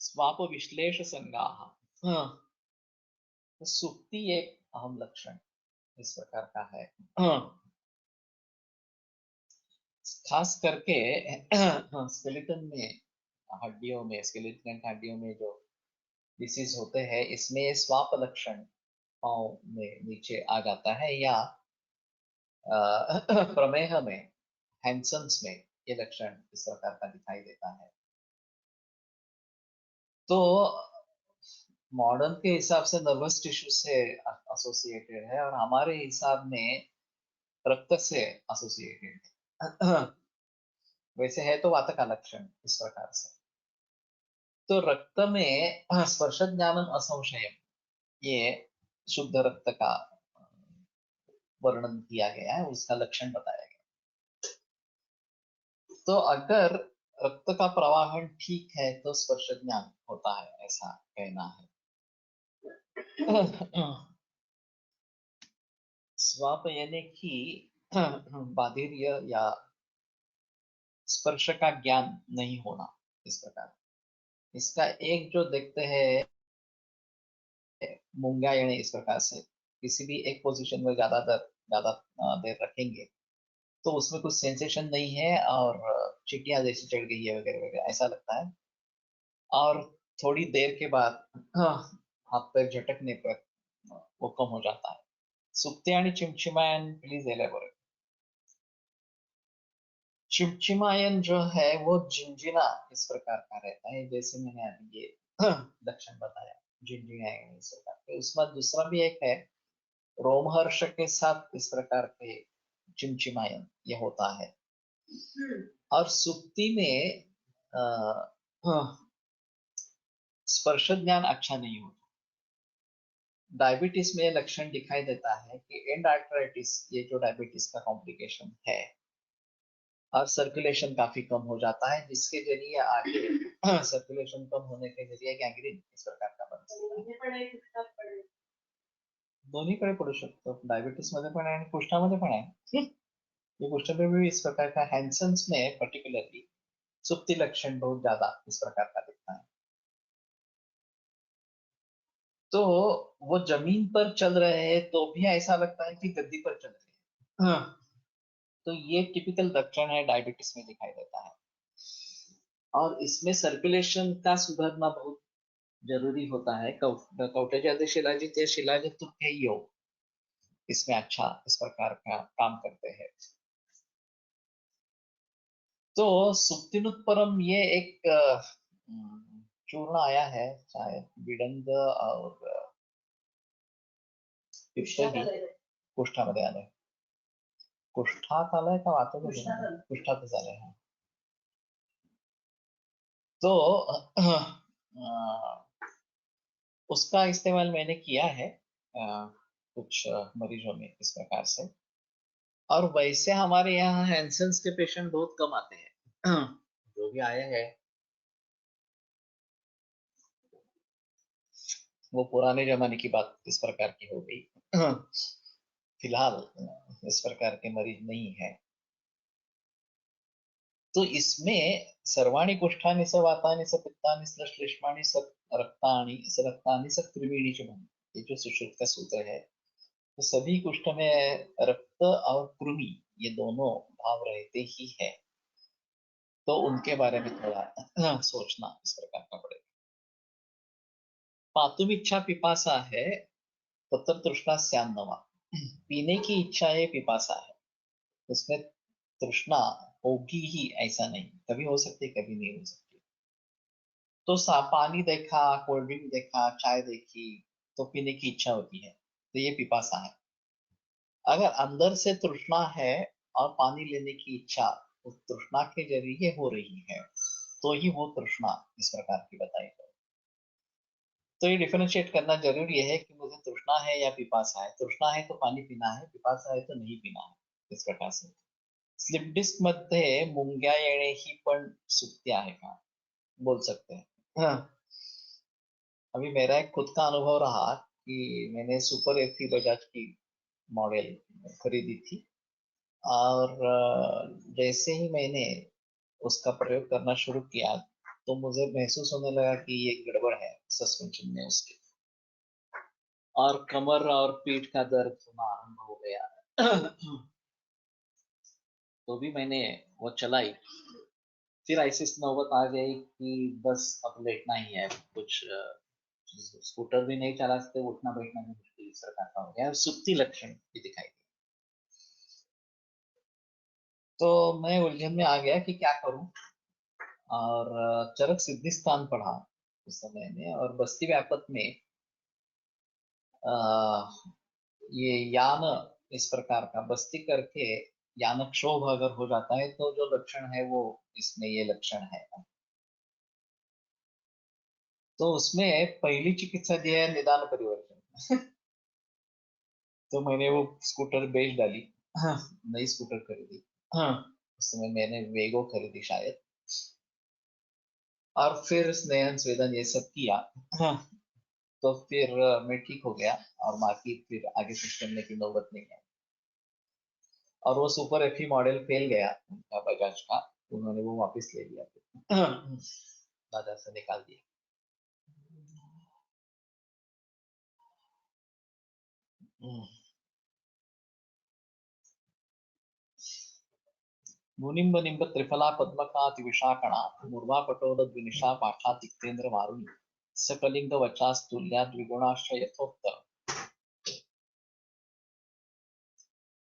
Speaker 2: स्वाप विश्लेष संगाह। तो सुक्ति एक अहम लक्षण इस प्रकार का है। खास करके स्केलेटन में, हड्डियों में, स्केलेटन हड्डियों में जो डिसीज होते हैं, इसमें स्वाप लक्षण पाँव में नीचे आ जाता है, या प्रमेह में, हैंसन्स में ये लक्षण इस प्रकार का दिखाई देता है। तो मॉडर्न के हिसाब से नर्वस टिश्यू से एसोसिएटेड है और हमारे हिसाब में रक्त से एसोसिएटेड है वैसे है तो वात का लक्षण इस प्रकार से। तो रक्त में स्पर्श ज्ञानम असंशय, ये शुद्ध रक्त का वर्णन किया गया है, उसका लक्षण बताया गया। तो अगर रक्त का प्रवाहन ठीक है तो स्पर्श ज्ञान होता है, ऐसा कहना है स्वाप यानी कि बाधिर्य या स्पर्श का ज्ञान नहीं होना इस प्रकार। इसका एक जो देखते हैं मूंगा यानी इस प्रकार से किसी भी एक पोजीशन में ज्यादा देर रखेंगे तो उसमें कुछ सेंसेशन नहीं है और चिड़िया जैसी चढ़ गई है वगैरह वगैरह ऐसा लगता है। और थोड़ी देर के बाद हाथ पैर झटकने पर वो कम हो जाता है। सुक्ते आणि चिमचिमायन प्लीज एलेबोरेट। चिमचिमायन जो है वो झिंझिना इस प्रकार का रहता है, जैसे मैंने अभी ये लक्षण बताया झिंझिनायन इस प्रकार के। उसमें दूसरा भी एक है, रोमहर्ष के साथ इस प्रकार के चिमचिमायन ये होता है। और सुक्ति में स्पर्श ज्ञान अच्छा नहीं होता। डायबिटीज में लक्षण दिखाई देता है कि एंड आर्थराइटिस, ये जो डायबिटीज का कॉम्प्लिकेशन है, और सर्कुलेशन काफी कम हो जाता है जिसके जरिए आगे सर्कुलेशन कम होने के जरिए गैंग्रीन इस प्रकार का बन सकता है। दोन्हीकडे पडू शकतो, डायबिटीज मध्ये पण आहे आणि कुष्ठामध्ये पण आहे। ये कुष्ठ में भी इस प्रकार का हैंसन्स में पर्टिकुलरली सुप्ति लक्षण बहुत ज्यादा इस प्रकार का दिखता है। तो वो जमीन पर चल रहे हैं तो भी ऐसा लगता है कि गद्दी पर चल रहे हैं। तो ये टिपिकल लक्षण है, डायबिटीज में दिखाई देता है। और इसमें सर्कुलेशन का सुधारना बहुत जरूरी होता है। कौटेजात शिलाजित या शिलाजित तुक्के योग इसमें अच्छा इस प्रकार का काम करते हैं। तो सुप्तिनुत्परम ये एक चूर्ण आया है, शायद विडंग और कुष्ठामध्ये आलंय। कुष्ठात आलंय का वातों में? कुष्ठातच आलंय। हाँ। तो उसका इस्तेमाल मैंने किया है कुछ मरीजों में इस प्रकार से। और वैसे हमारे यहाँ हैंसन्स के पेशेंट बहुत कम आते हैं। जो भी आए हैं वो पुराने जमाने की बात इस प्रकार की हो गई। फिलहाल इस प्रकार के मरीज नहीं है। तो इसमें सर्वाणि कुष्ठानि स वातानि स पित्तानि स श्लेष्माणि स रक्तानि स कृमिणी च भूमि, ये जो सुश्रुत का सूत्र है, तो सभी कुष्ठ में रक्त और कृमि ये दोनों भाव रहते ही है। तो उनके बारे में थोड़ा सोचना इस प्रकार का पड़ेगा। पातुम इच्छा पिपासा है तत्र तृष्णा स्यान्नवा। पीने की इच्छा है, पिपासा है, उसमें तृष्णा होगी ही ऐसा नहीं, कभी हो सकती है कभी नहीं हो सकती। तो पानी देखा, कोल्ड ड्रिंक देखा, चाय देखी तो पीने की इच्छा होती है, तो ये पिपासा है। अगर अंदर से तृष्णा है और पानी लेने की इच्छा उस तृष्णा के जरिए हो रही है तो ही वो तृष्णा इस प्रकार की बताई जाए। तो ये डिफरेंशिएट करना जरूरी है कि मुझे तृष्णा है या पिपासा है। तृष्णा है तो पानी पीना है, पिपासा है तो नहीं पीना है, इस प्रकार से। स्लिप डिस्क मध्ये मुंग्या येणे ही पण सुक्ती आहे का, बोल सकते हैं। हाँ। अभी मेरा एक खुद का अनुभव रहा कि मैंने सुपर एफी बजाज की मॉडल खरीदी थी। और जैसे ही मैंने उसका प्रयोग करना शुरू किया तो मुझे महसूस होने लगा कि ये गड़बड़ है सस्पेंशन में उसके, और कमर और पीठ का दर्द होना आरंभ हो गया। तो भी मैंने वो चलाई। फिर ऐसी नौबत आ गई कि बस अब लेटना ही है, कुछ स्कूटर भी नहीं चला सकते, उठना बैठना भी मुश्किल इस प्रकार का हो गया, सुप्ति लक्षण भी दिखाई दिए। तो मैं उलझन में आ गया कि क्या करूं। और चरक सिद्धि स्थान पढ़ा उस समय में, और बस्ती व्यापक में ये यान इस प्रकार का बस्ती करके यान क्षोभ अगर हो जाता है तो जो लक्षण है वो इसमें ये लक्षण है। तो उसमें पहली चिकित्सा दिया है निदान परिवर्तन। तो मैंने वो स्कूटर बेच डाली। हाँ, नई स्कूटर खरीदी। हाँ, उस समय मैंने वेगो खरीदी शायद। और फिर स्नेहन स्वेदन ये सब किया। हाँ, तो फिर मैं ठीक हो गया और बाकी फिर आगे कुछ करने की नौबत नहीं आई। और वो सुपर एफी मॉडल फेल गया उनका बजाज का, उन्होंने वो वापस ले लिया फिर। बाजार से निकाल दिया। मुनिम्ब निम्ब त्रिफला पद्मकाति विशाखणा मूर्वा पटोद द्विनिशा पाठा तिक्तेन्द्र मारुणी सकलिंग वचास्तुल्या द्विगुणाश्च यथोत्तर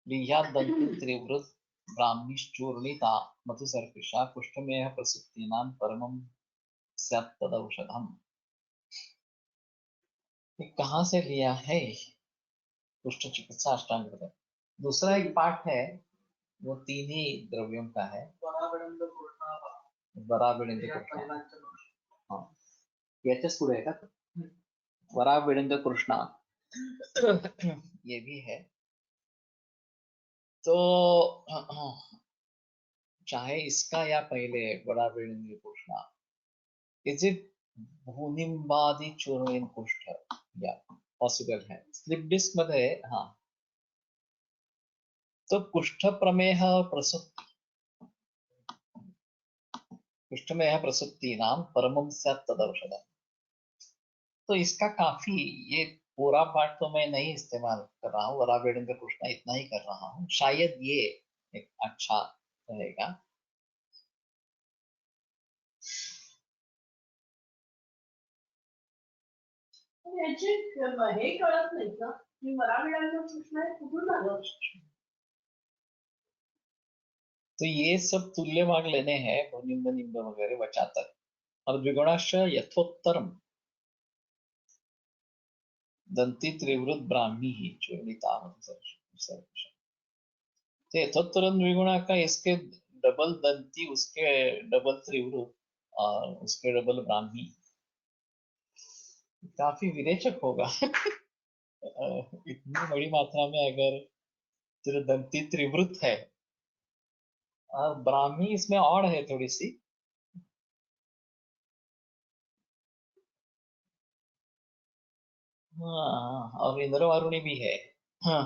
Speaker 2: लीह्यादन्ति त्रिवृत ब्राह्मीश्चूर्णिता मधुसर्पिषा कुष्ठमेह प्रसूतीनां परमं स्यात् तदौषधम्। ये कहाँ से लिया है? कुष्ठ चिकित्सा अष्टांग हृदय। दूसरा एक पाठ है, वो तीन ही द्रव्यों का है। वराविडिंद कृष्णा, हाँ याच्याच पुढे आहे का? वराविडिंद कृष्णा ये भी है। तो चाहे इसका या पहले वराविडिंद कृष्णा, इज इट भूनिम्बादि चूर्णेन कुष्ठ, या पॉसिबल है स्लिप डिस्क मध्ये। हाँ, तो कुष्ठ प्रमेह प्रसूति, कुष्ठमेह प्रसूति नाम परमं स्यात् तदौषधम्। तो इसका काफी, ये पूरा पाठ तो मैं नहीं इस्तेमाल कर रहा हूँ, वराविडिंद कृष्णा इतना ही कर रहा हूँ, शायद ये एक अच्छा रहेगा। हे कळत नाही का की वराविडिंद कृष्णा हे कुठून आलं? तो ये सब तुल्य भाग लेने हैं, निम्ब निम्ब वगैरह वचातर और द्विगुणाश्च यथोत्तरम दंती त्रिवृत ब्राह्मी ही चूर्णिता यथोत्तरम द्विगुणा का, इसके डबल दंती, उसके डबल त्रिवृत और उसके डबल ब्राह्मी, काफी विरेचक होगा। इतनी बड़ी मात्रा में अगर त्रिदंती त्रिवृत है और ब्राह्मी इसमें और है थोड़ी सी। हाँ, और इंद्रवारुणी भी है। हाँ,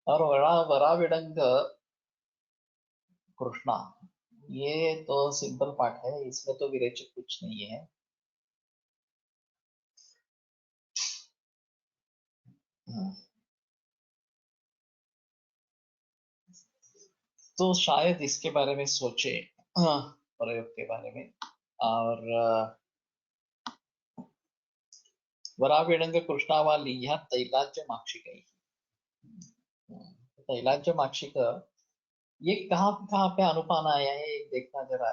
Speaker 2: और वराविडंग कृष्णा, ये तो सिंपल पाठ है, इसमें तो विरेचक कुछ नहीं है। तो शायद इसके बारे में सोचे, हाँ, प्रयोग के बारे में। और वराविडंग कृष्णावा लीह्या तैलाज्य माक्षिक, तैलाज्य माक्षिक ये कहाँ पे अनुपान आया है, एक देखना जरा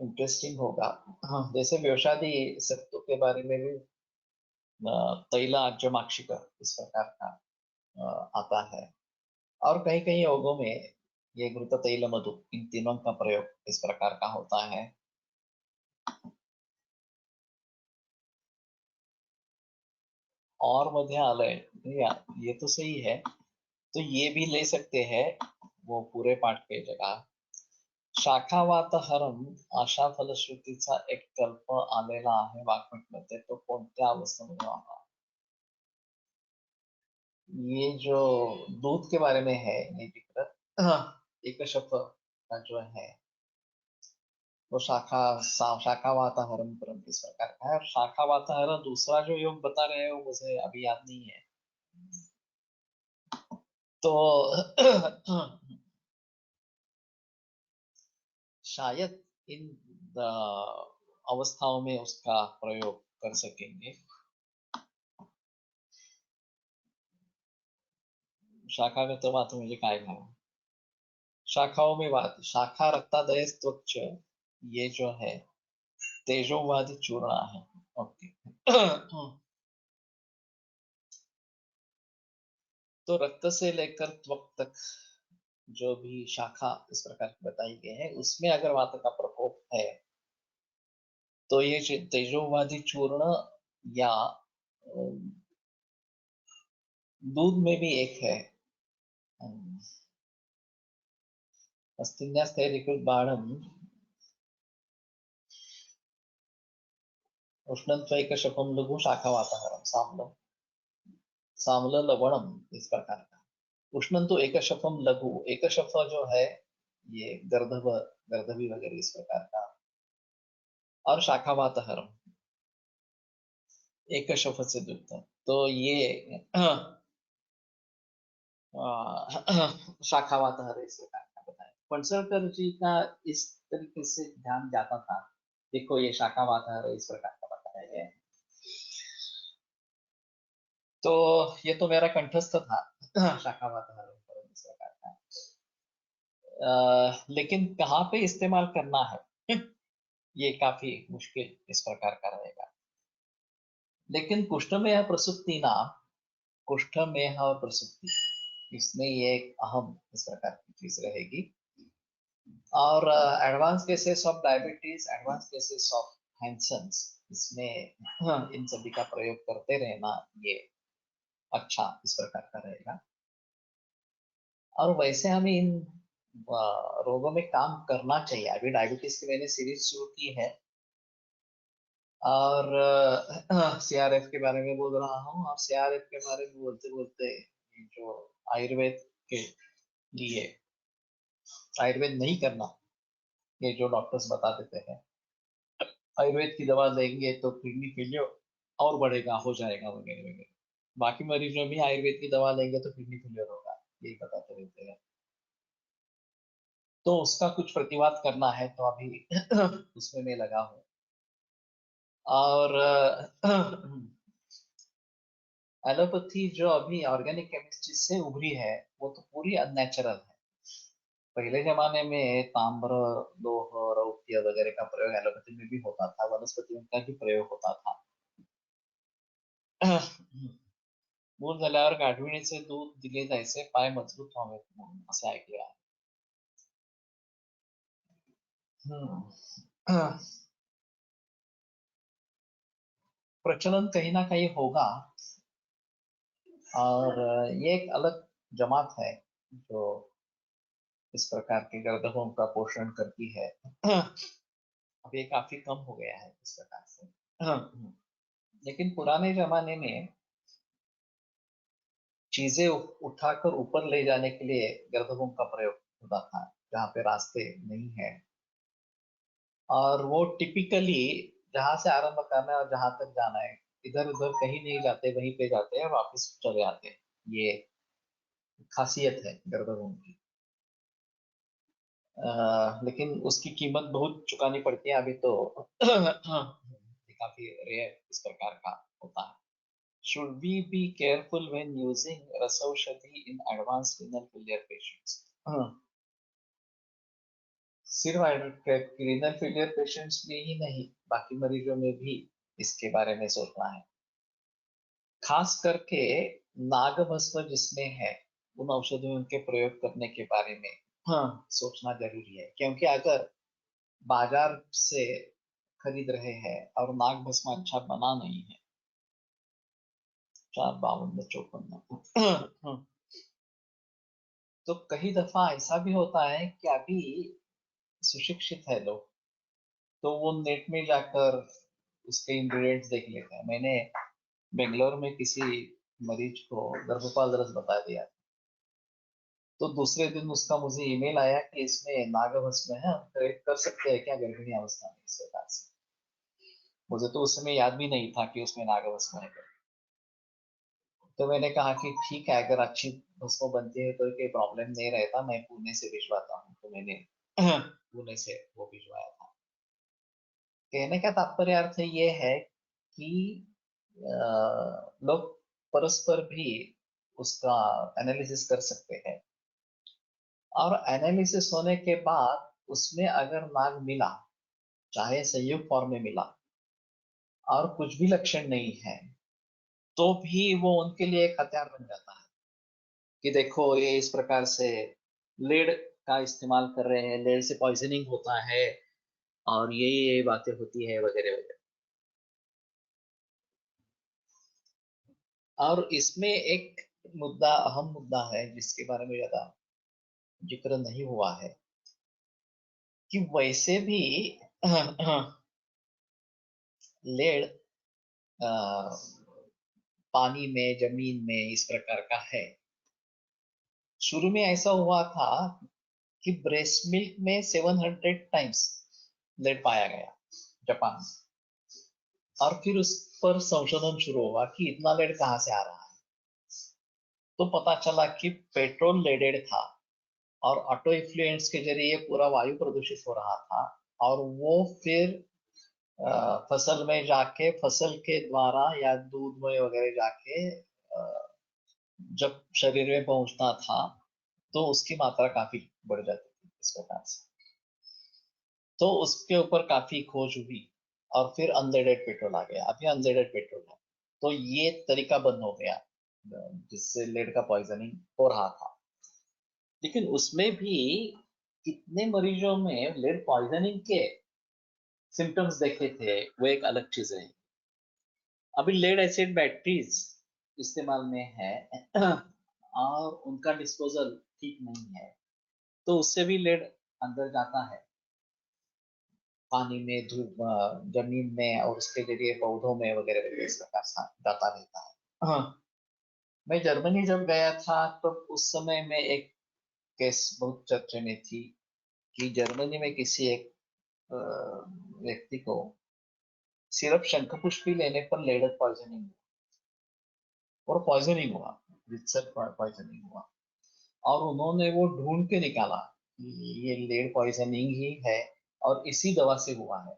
Speaker 2: इंटरेस्टिंग होगा। हाँ, जैसे व्यवसादी सत्व के बारे में भी तैलाज्य माक्षिक इस प्रकार का आता है, और कहीं कहीं योगों में ये घृत तैल मधु, इन तीनों का प्रयोग इस प्रकार का होता है। और मध्य आलय, ये तो सही है, तो ये भी ले सकते हैं वो पूरे पाठ के जगह। शाखावात हरम आशा फलश्रुतीचा एक कल्प आलेला आहे वाक्मयमध्ये, तो कोणत्या अवस्थेमध्ये वापरा? ये जो दूध के बारे में है ये जिक्र, एक शफ का जो है वो शाखावात हरम परम किस प्रकार का है, और शाखावात हर दूसरा जो योग बता रहे हो मुझे अभी याद नहीं है। तो शायद इन अवस्थाओं में उसका प्रयोग कर सकेंगे। शाखागत वात म्हणजे काय घ्यावं? शाखाओं में वात, शाखा रक्तादय त्वच, ये जो है तेजोवादी चूर्ण है। ओके। तो रक्त से लेकर त्वक तक जो भी शाखा इस प्रकार की बताई गई है, उसमें अगर वात का प्रकोप है तो ये तेजोवादी चूर्ण या दूध में भी एक है, अस्तिन्यास्थैर्यकृत बाणम उष्णत्वैकशपम लघु शाखावातहरम साम्लम, साम्ल लवणम इस प्रकार का। उष्णन तो एक शफम लघु, एक शफ जो है ये गर्दभ, गर्दभी वगैरह इस प्रकार का और शाखावातहरम एक शफत से दुग्ध। तो ये शाखावातहर इस प्रकार का बताया। पणसरकर जी का इस तरीके से ध्यान जाता था, देखो ये शाखावातहर इस प्रकार का बताया गया है। तो ये तो मेरा कंठस्थ था शाखावातहर इस प्रकार का। लेकिन कहाँ पे इस्तेमाल करना है ये काफी मुश्किल इस प्रकार का रहेगा। लेकिन कुष्ठमेह प्रसुप्ति नाम, कुष्ठमेह और प्रसुप्ति, इसमें ये एक अहम इस प्रकार की चीज रहेगी। और advance cases of diabetes, advance cases of Hansen's, इसमें इन सभी का प्रयोग करते रहना ये अच्छा इस प्रकार का रहेगा। और वैसे हमें इन रोगों में काम करना चाहिए। अभी डायबिटीज की मैंने सीरीज शुरू की है और सीआरएफ के बारे में बोल रहा हूँ। और सीआरएफ के बारे में बोलते बोलते जो आयुर्वेद के लिए आयुर्वेद नहीं करना, ये जो डॉक्टर्स बता देते हैं आयुर्वेद की दवा लेंगे तो किडनी फेलियर और बढ़ेगा, हो जाएगा वगैरह वगैरह, बाकी मरीजों में आयुर्वेद की दवा लेंगे तो किडनी फेलियर होगा, यही बताते रहते हैं। तो उसका कुछ प्रतिवाद करना है तो अभी उसमें मैं लगा हूँ। और एलोपैथी जो अभी ऑर्गेनिक केमिस्ट्री से उभरी है वो तो पूरी अननेचुरल है। पहले जमाने में ताम्र, लोह, रौप्य वगैरह का प्रयोग एलोपैथी में भी होता था, वनस्पतियों का भी प्रयोग होता था। मूल झाल्यावर गाढविणीचे दूध दिले जायचे, पाय मजबूत व्हावेत म्हणून, असे ऐकले आहे। प्रचलन कहीं ना कहीं होगा। और ये एक अलग जमात है जो इस प्रकार के गर्दभों का पोषण करती है। अब ये काफी कम हो गया है इस प्रकार से। लेकिन पुराने जमाने में चीजें उठाकर ऊपर ले जाने के लिए गर्दभों का प्रयोग होता था, जहाँ पे रास्ते नहीं है। और वो टिपिकली जहां से आरंभ करना है और जहां तक जाना है, इधर उधर कहीं नहीं जाते, वहीं पे जाते हैं, वापस चले आते हैं। ये खासियत है गर्दभों की। लेकिन उसकी कीमत बहुत चुकानी पड़ती है अभी तो। ये काफी रेयर इस प्रकार का होता है। Should we be careful when using रसौषधि in advanced renal failure patients? सिर्फ रीनल फेलियर पेशेंट्स में ही नहीं, बाकी मरीजों में भी इसके बारे में सोचना है। खास करके नागभस्म जिसमें है, उन औषधियों के प्रयोग करने के बारे में सोचना जरूरी है। क्योंकि अगर बाजार से खरीद रहे हैं और नाग भस्म अच्छा बना नहीं है, 452 में 54, तो कई दफा ऐसा भी होता है कि अभी सुशिक्षित है लोग, तो वो नेट में जाकर उसके इंग्रेडिएंट्स देख लेते हैं। मैंने बेंगलोर में किसी मरीज को गर्भपाल रस बता दिया, तो दूसरे दिन उसका मुझे ईमेल आया कि इसमें नागभस्म है, हम कर सकते हैं क्या गर्भिणी अवस्था में, इस प्रकार से। मुझे तो उस समय याद भी नहीं था कि उसमें नागभस्म है। तो मैंने कहा कि ठीक है, अगर अच्छी भस्म बनती है तो कोई प्रॉब्लम नहीं रहता, मैं पुणे से भिजवाता हूँ। तो मैंने पुणे से वो भिजवाया था। कहने का तात्पर्य अर्थ ये है कि लोग परस्पर भी उसका एनालिसिस कर सकते हैं। और एनालिसिस होने के बाद उसमें अगर नाग मिला, चाहे संयुक्त फॉर्म में मिला, और कुछ भी लक्षण नहीं है, तो भी वो उनके लिए एक हथियार बन जाता है कि देखो ये इस प्रकार से लेड का इस्तेमाल कर रहे हैं, लेड से पॉइजनिंग होता है और ये बातें होती है वगैरह वगैरह। और इसमें एक मुद्दा, अहम मुद्दा है जिसके बारे में ज्यादा जिक्र नहीं हुआ है, कि वैसे भी लेड पानी में, जमीन में इस प्रकार का है। शुरू में ऐसा हुआ था कि ब्रेस्ट मिल्क में 700 टाइम्स लेड पाया गया, जापान में। और फिर उस पर संशोधन शुरू हुआ कि इतना लेड कहाँ से आ रहा है। तो पता चला कि पेट्रोल लेडेड था और ऑटो इफ्लुएंट्स के जरिए पूरा वायु प्रदूषित हो रहा था, और वो फिर फसल में जाके, फसल के द्वारा या दूध में वगैरह जाके जब शरीर में पहुंचता था तो उसकी मात्रा काफी बढ़ जाती थी इस प्रकार से। तो उसके ऊपर काफी खोज हुई और फिर अनलेडेड पेट्रोल आ गया। अभी अनलेडेड पेट्रोल है, तो ये तरीका बंद हो गया जिससे लेड का पॉइजनिंग हो रहा था। लेकिन उसमें भी कितने मरीजों में लेड पॉइजनिंग के सिम्टम्स देखे थे वो एक अलग चीज है। अभी लेड एसिड बैटरीज इस्तेमाल में है और उनका डिस्पोजल ठीक नहीं है, तो उससे भी लेड अंदर जाता है पानी में, धूप, जमीन में, और उसके जरिए पौधों में वगैरह वगैरह इस प्रकार से जाता रहता है। हाँ, मैं जर्मनी जब गया था तो उस समय में एक केस बहुत चर्चे में थी कि जर्मनी में किसी एक व्यक्ति को सिर्फ शंखपुष्पी लेने पर लेड पॉइजनिंग और पॉइजनिंग हुआ, रिचर पॉइजनिंग हुआ, और उन्होंने वो ढूंढ के निकाला कि ये लेड पॉइजनिंग ही है और इसी दवा से हुआ है।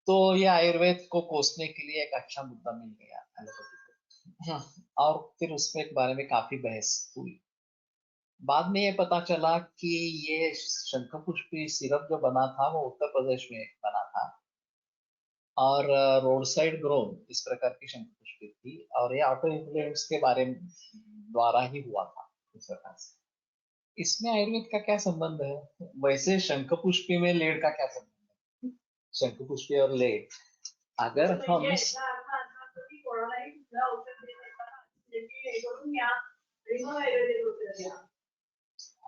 Speaker 2: तो ये आयुर्वेद को कोसने के लिए एक अच्छा मुद्दा मिल गया एलोपैथी को। और फिर उसमें बारे में काफी बहस हुई। बाद में ये पता चला कि ये शंखपुष्पी सिरप जो बना था वो उत्तर प्रदेश में बना था, और रोड साइड ग्रोन इस प्रकार की शंखपुष्पी थी, और ये ऑटो इन्फ्लुएंस के बारे में द्वारा ही हुआ था इस प्रकार से। इसमें आयुर्वेद का क्या संबंध है? वैसे शंखपुष्पी में लेड का क्या संबंध है? शंखपुष्पी और लेड, अगर हम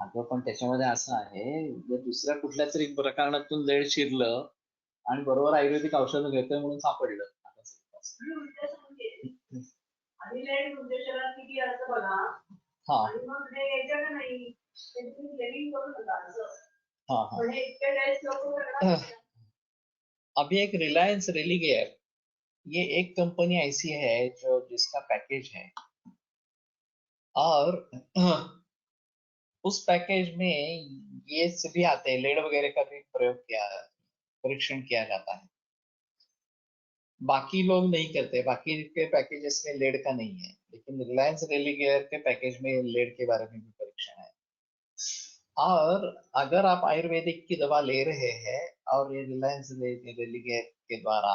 Speaker 2: अगं पण त्याच्यामध्ये असं आहे, जर दुसऱ्या कुठल्या तरी प्रकरणातून लेड शिरलं आणि बरोबर आयुर्वेदिक औषध घेतोय म्हणून सापडलं, आणि लेड तुमच्या शरीरात किती असतं बघा, आणि मग ते यायचं का नाही, तुम्ही लेडिंग करू नका असं, पण हे इतके टेस्ट लोक अभी एक रिलायंस रेलिगेयर, ये एक कंपनी ऐसी है जो जिसका पैकेज है, और उस पैकेज में ये सभी आते हैं, लेड वगैरह का भी प्रयोग किया, परीक्षण किया जाता है। बाकी लोग नहीं करते, बाकी के पैकेजेस में लेड का नहीं है, लेकिन रिलायंस रेलिगेयर के पैकेज में लेड के बारे में भी परीक्षण है। और अगर आप आयुर्वेदिक की दवा ले रहे हैं और ये रिलायंस रेलिगेयर के द्वारा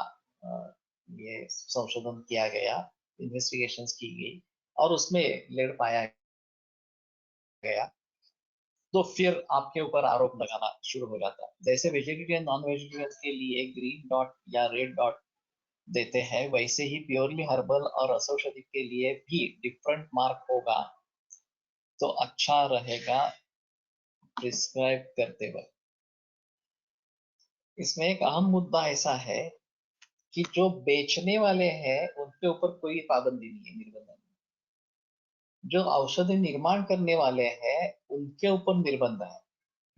Speaker 2: ये संशोधन किया गया, इन्वेस्टिगेशंस की गई और उसमें लेड पाया गया, तो फिर आपके ऊपर आरोप लगाना शुरू हो जाता है। जैसे वेजिटेरियन नॉन वेजिटेरियन के लिए ग्रीन डॉट या रेड डॉट देते हैं, वैसे ही प्योरली हर्बल और औषधि के लिए भी डिफरेंट मार्क होगा तो अच्छा रहेगा प्रिस्क्राइब करते वक्त। इसमें एक अहम मुद्दा ऐसा है कि जो बेचने वाले हैं उनके ऊपर कोई पाबंदी नहीं है, निर्बंध नहीं। जो औषधि निर्माण करने वाले हैं उनके ऊपर निर्बंध है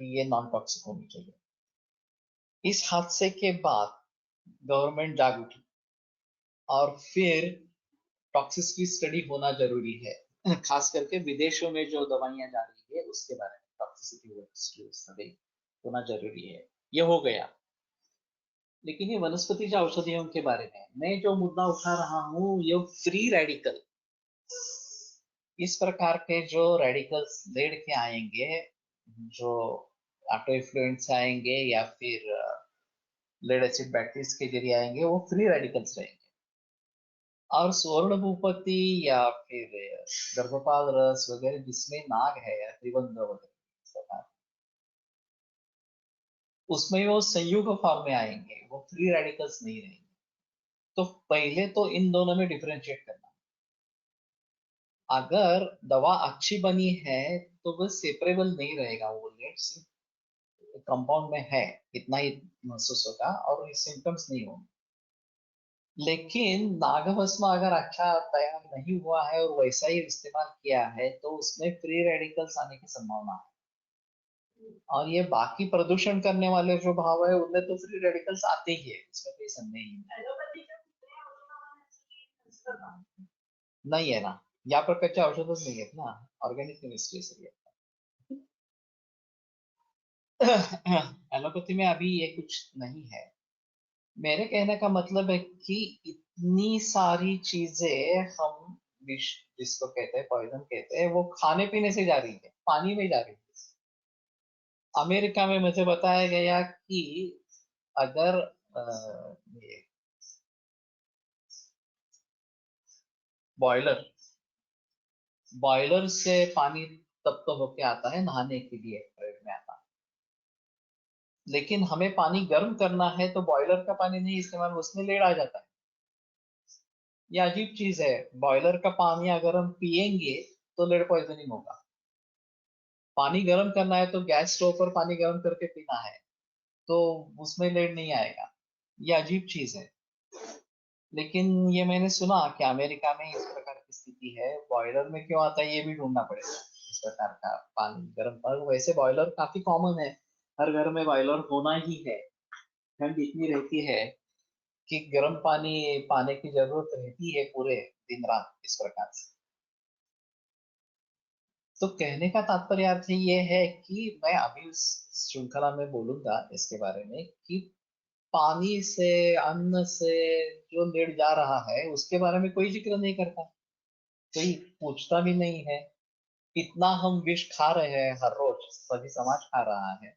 Speaker 2: कि ये नॉन टॉक्सिक होनी चाहिए। इस हादसे के बाद गवर्नमेंट जाग उठी और फिर टॉक्सिसिटी स्टडी होना जरूरी है, खास करके विदेशों में जो दवाइयां जा रही है उसके बारे में टॉक्सिसिटी स्टडी होना जरूरी है। ये हो गया। लेकिन ये वनस्पति औषधियों के बारे में मैं जो मुद्दा उठा रहा हूँ, ये फ्री रेडिकल, इस प्रकार के जो रेडिकल्स लेड के आएंगे, जो ऑटो इन्फ्लुएंस आएंगे या फिर लेड एसिड बैटरीज के जरिए आएंगे, वो फ्री रेडिकल्स रहेंगे। और स्वर्ण भूपति या फिर गर्भपाल रस वगैरह जिसमें नाग है या त्रिबंध वगैरह, उसमें वो संयुग फॉर्म में आएंगे, वो फ्री रेडिकल्स नहीं रहेंगे। तो पहले तो इन दोनों में डिफरेंशिएट करना। अगर दवा अच्छी बनी है तो वो सेपरेबल नहीं रहेगा, वो लेट्स कंपाउंड में है इतना ही महसूस होगा और सिम्टम्स नहीं होंगे। लेकिन नागभस्म अगर अच्छा तैयार नहीं हुआ है और वैसा ही इस्तेमाल किया है तो उसमें फ्री रेडिकल्स आने की संभावना है। और ये बाकी प्रदूषण करने वाले जो भाव है उनमें तो फ्री रेडिकल्स आते ही है, इसमें कोई संदेह ही नहीं है ना। या प्रकारचे औषधच नाही आहेत ना, ऑर्गॅनिक केमिस्ट्री सगळी. एलोपैथी में अभी ये कुछ नहीं है. मेरे कहने का मतलब है कि इतनी सारी चीजें हम विष, जिसको कहते हैं पॉइजन कहते हैं, वो खाने पीने से जा रही है, पानी में जा रही है. अमेरिका में मुझे बताया गया कि अगर ये बॉयलर बॉयलर से पानी तब तो होके आता है नहाने के लिए प्रयोग में आता है, लेकिन हमें पानी गर्म करना है तो बॉयलर का पानी नहीं इस्तेमाल, उसमें लेड आ जाता है. ये अजीब चीज है. बॉयलर का पानी अगर हम पिएंगे तो लेड पॉइजनिंग होगा. पानी गर्म करना है तो गैस स्टोव पर पानी गर्म करके पीना है, तो उसमें लेड नहीं आएगा. ये अजीब चीज है. लेकिन ये मैंने सुना कि अमेरिका में इस प्रकार की स्थिति है. बॉयलर में क्यों आता है ये भी ढूंढना पड़ेगा, इस प्रकार का पानी गर्म. पर वैसे बॉयलर काफी कॉमन है, हर घर में बॉयलर होना ही है. ठंड इतनी रहती है कि गर्म पानी पाने की जरूरत रहती है पूरे दिन रात, इस प्रकार से. तो कहने का तात्पर्य अर्थ ये है कि मैं अभी उस श्रृंखला में बोलूंगा इसके बारे में कि पानी से, अन्न से जो लेड जा रहा है उसके बारे में कोई जिक्र नहीं करता, कोई पूछता भी नहीं है. इतना हम विष खा रहे हैं हर रोज, सभी समाज खा रहा है,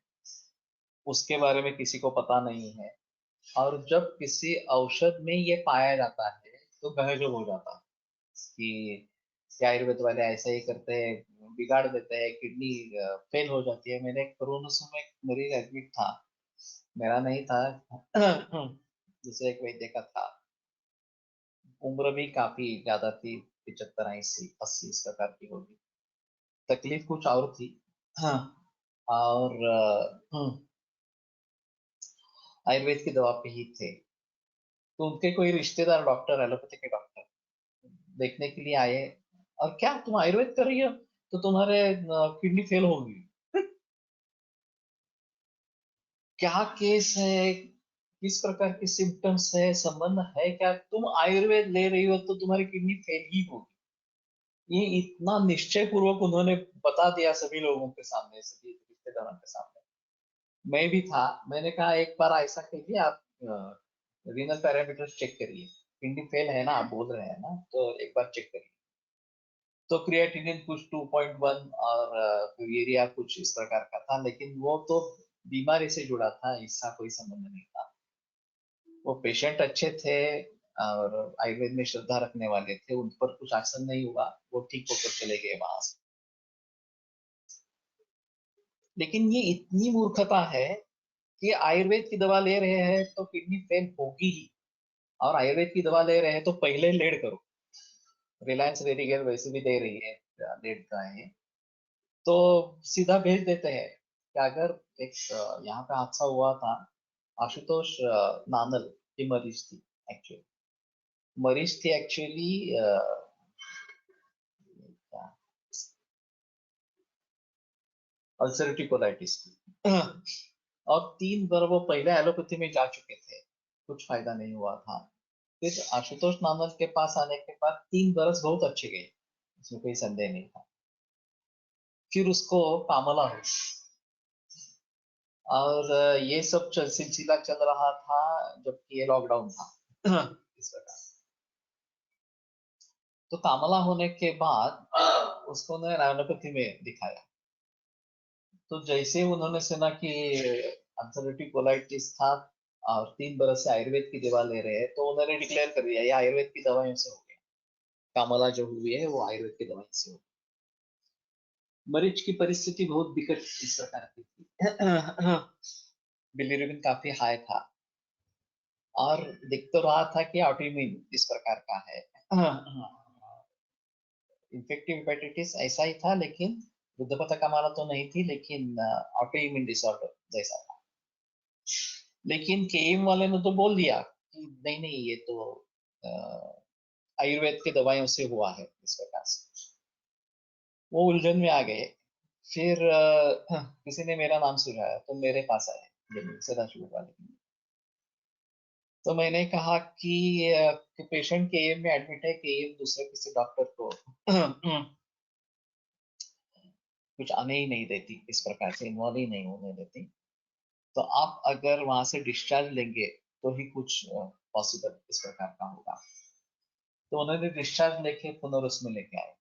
Speaker 2: उसके बारे में किसी को पता नहीं है. और जब किसी औषध में ये पाया जाता है तो गहजब हो जाता है कि क्या आयुर्वेद वाले ऐसा ही करते हैं, बिगाड़ देते हैं, किडनी फेल हो जाती है. मैंने कोरोना समय एक मरीज एडमिट था, मेरा नहीं था. दूसरे एक वैद्य का था. उम्र भी काफी ज्यादा थी, 75 80 80 इस प्रकार की होगी. तकलीफ कुछ और थी. हाँ. और आयुर्वेद की दवा पे ही थे. तो उनके कोई रिश्तेदार डॉक्टर, एलोपैथी के डॉक्टर देखने के लिए आए. और क्या तुम आयुर्वेद कर रही हो तो तुम्हारे किडनी फेल होगी. क्या केस है, किस प्रकार के सिम्टम्स है, संबंध है क्या, तुम आयुर्वेद ले रही हो तो तुम्हारी किडनी फेल ही होगी. ये इतना निश्चय पूर्वक उन्होंने बता दिया सभी लोगों के सामने, सभी रिश्तेदारों के सामने. मैं भी था. मैंने कहा एक बार ऐसा करिए, आप रीनल पैरामीटर्स चेक करिए. किडनी फेल है ना आप बोल रहे हैं ना, तो एक बार चेक करिए. तो क्रिएटिनिन कुछ 2.1 और यूरिया कुछ इस प्रकार का था, लेकिन वो तो बीमारी से जुड़ा था, इसका कोई संबंध नहीं था. वो पेशेंट अच्छे थे और आयुर्वेद में श्रद्धा रखने वाले थे, उन पर कुछ असर नहीं हुआ, वो ठीक होकर चले गए वहां से. लेकिन ये इतनी मूर्खता है कि आयुर्वेद की दवा ले रहे हैं तो किडनी फेल होगी ही, और आयुर्वेद की दवा ले रहे हैं तो पहले लेड करो. रिलायंस रेडिगेल वैसे भी दे रही है लेड का है, तो सीधा भेज देते हैं. कि अगर एक यहाँ पे हादसा हुआ था, आशुतोष नानल की मरीज थी. एक्चुअली मरीज थी एक्चुअली अल्सरेटिव कोलाइटिस की. और 3 बार वो पहले एलोपैथी में जा चुके थे, कुछ फायदा नहीं हुआ था. फिर आशुतोष नानल के पास आने के बाद 3 बरस बहुत अच्छे गए, इसमें कोई संदेह नहीं था. फिर उसको कामला हुई. और ये सब सिलसिला चल रहा था जबकि ये लॉकडाउन था. इस प्रकार. तो कामला होने के बाद उसको ने एलोपैथी में दिखाया. तो जैसे ही उन्होंने सुना कि अल्सरेटिव कोलाइटिस था और 3 बरस से आयुर्वेद की दवा ले रहे हैं, तो उन्होंने डिक्लेयर कर दिया ये आयुर्वेद की दवाइयों से हो गया. कामला जो हुई है वो आयुर्वेद की दवाई से हो. मरीज की परिस्थिति बहुत बिकट इस प्रकार की थी. बिलीरुबिन काफी हाई था और दिख तो रहा था कि ऑटोइम्यून इस प्रकार का है. इन्फेक्टिव हेपेटाइटिस ऐसा ही था, लेकिन रुद्रपता कमाला तो नहीं थी, लेकिन ऑटोइम्यून डिसऑर्डर जैसा था. लेकिन केएम वाले ने तो बोल दिया कि नहीं नहीं ये तो आयुर्वेद की दवाइयों से हुआ है, इस प्रकार से. वो उलझन में आ गए. फिर किसी ने मेरा नाम सुझाया तो मेरे पास आए जमीन सदाशिव वाले। तो मैंने कहा कि पेशेंट केईएम में एडमिट है, केईएम दूसरे किसी डॉक्टर को कुछ आने ही नहीं देती, इस प्रकार से इन्वॉल्व ही नहीं होने देती। तो आप अगर वहां से डिस्चार्ज लेंगे तो ही कुछ पॉसिबल इस प्रकार का होगा। तो उन्होंने डिस्चार्ज लेके पुनरुस में लेके आए।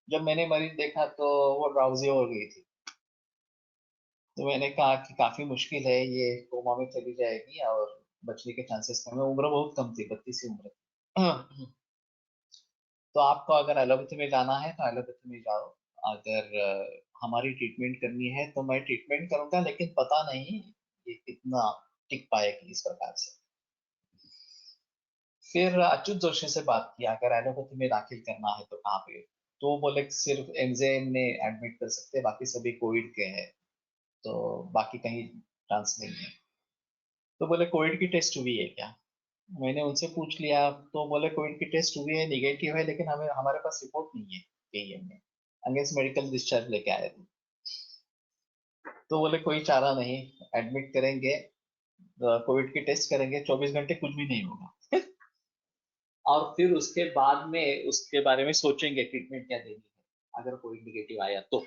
Speaker 2: जब मैंने मरीज देखा तो वो ड्राउजी हो गई थी। तो मैंने कहा कि काफी मुश्किल है, ये कोमा में चली जाएगी और बचने के चांसेस कम है। उम्र बहुत कम थी, 32 की उम्र थी। तो आपको अगर एलोपैथी में जाना है तो एलोपैथी में जाओ। अगर हमारी ट्रीटमेंट करनी है तो मैं ट्रीटमेंट करूंगा, लेकिन पता नहीं ये कितना टिक पाएगी इस प्रकार से। फिर अच्युत जोशी से बात किया, अगर एलोपैथी में दाखिल करना है तो कहाँ पे। तो वो बोले कि सिर्फ एमजेएन में एडमिट कर सकते हैं, बाकी सभी कोविड के हैं, तो बाकी कहीं चांस नहीं है। तो बोले कोविड की टेस्ट हुई है क्या। मैंने उनसे पूछ लिया तो बोले कोविड की टेस्ट हुई है, निगेटिव है, लेकिन हमें हमारे पास रिपोर्ट नहीं है केईएम में। अंगेस मेडिकल डिस्चार्ज लेके आए थे। तो बोले कोई चारा नहीं, एडमिट करेंगे, कोविड की टेस्ट करेंगे, 24 घंटे कुछ भी नहीं होगा। और फिर उसके बाद में उसके बारे में सोचेंगे ट्रीटमेंट क्या देनी है अगर कोविड निगेटिव आया तो।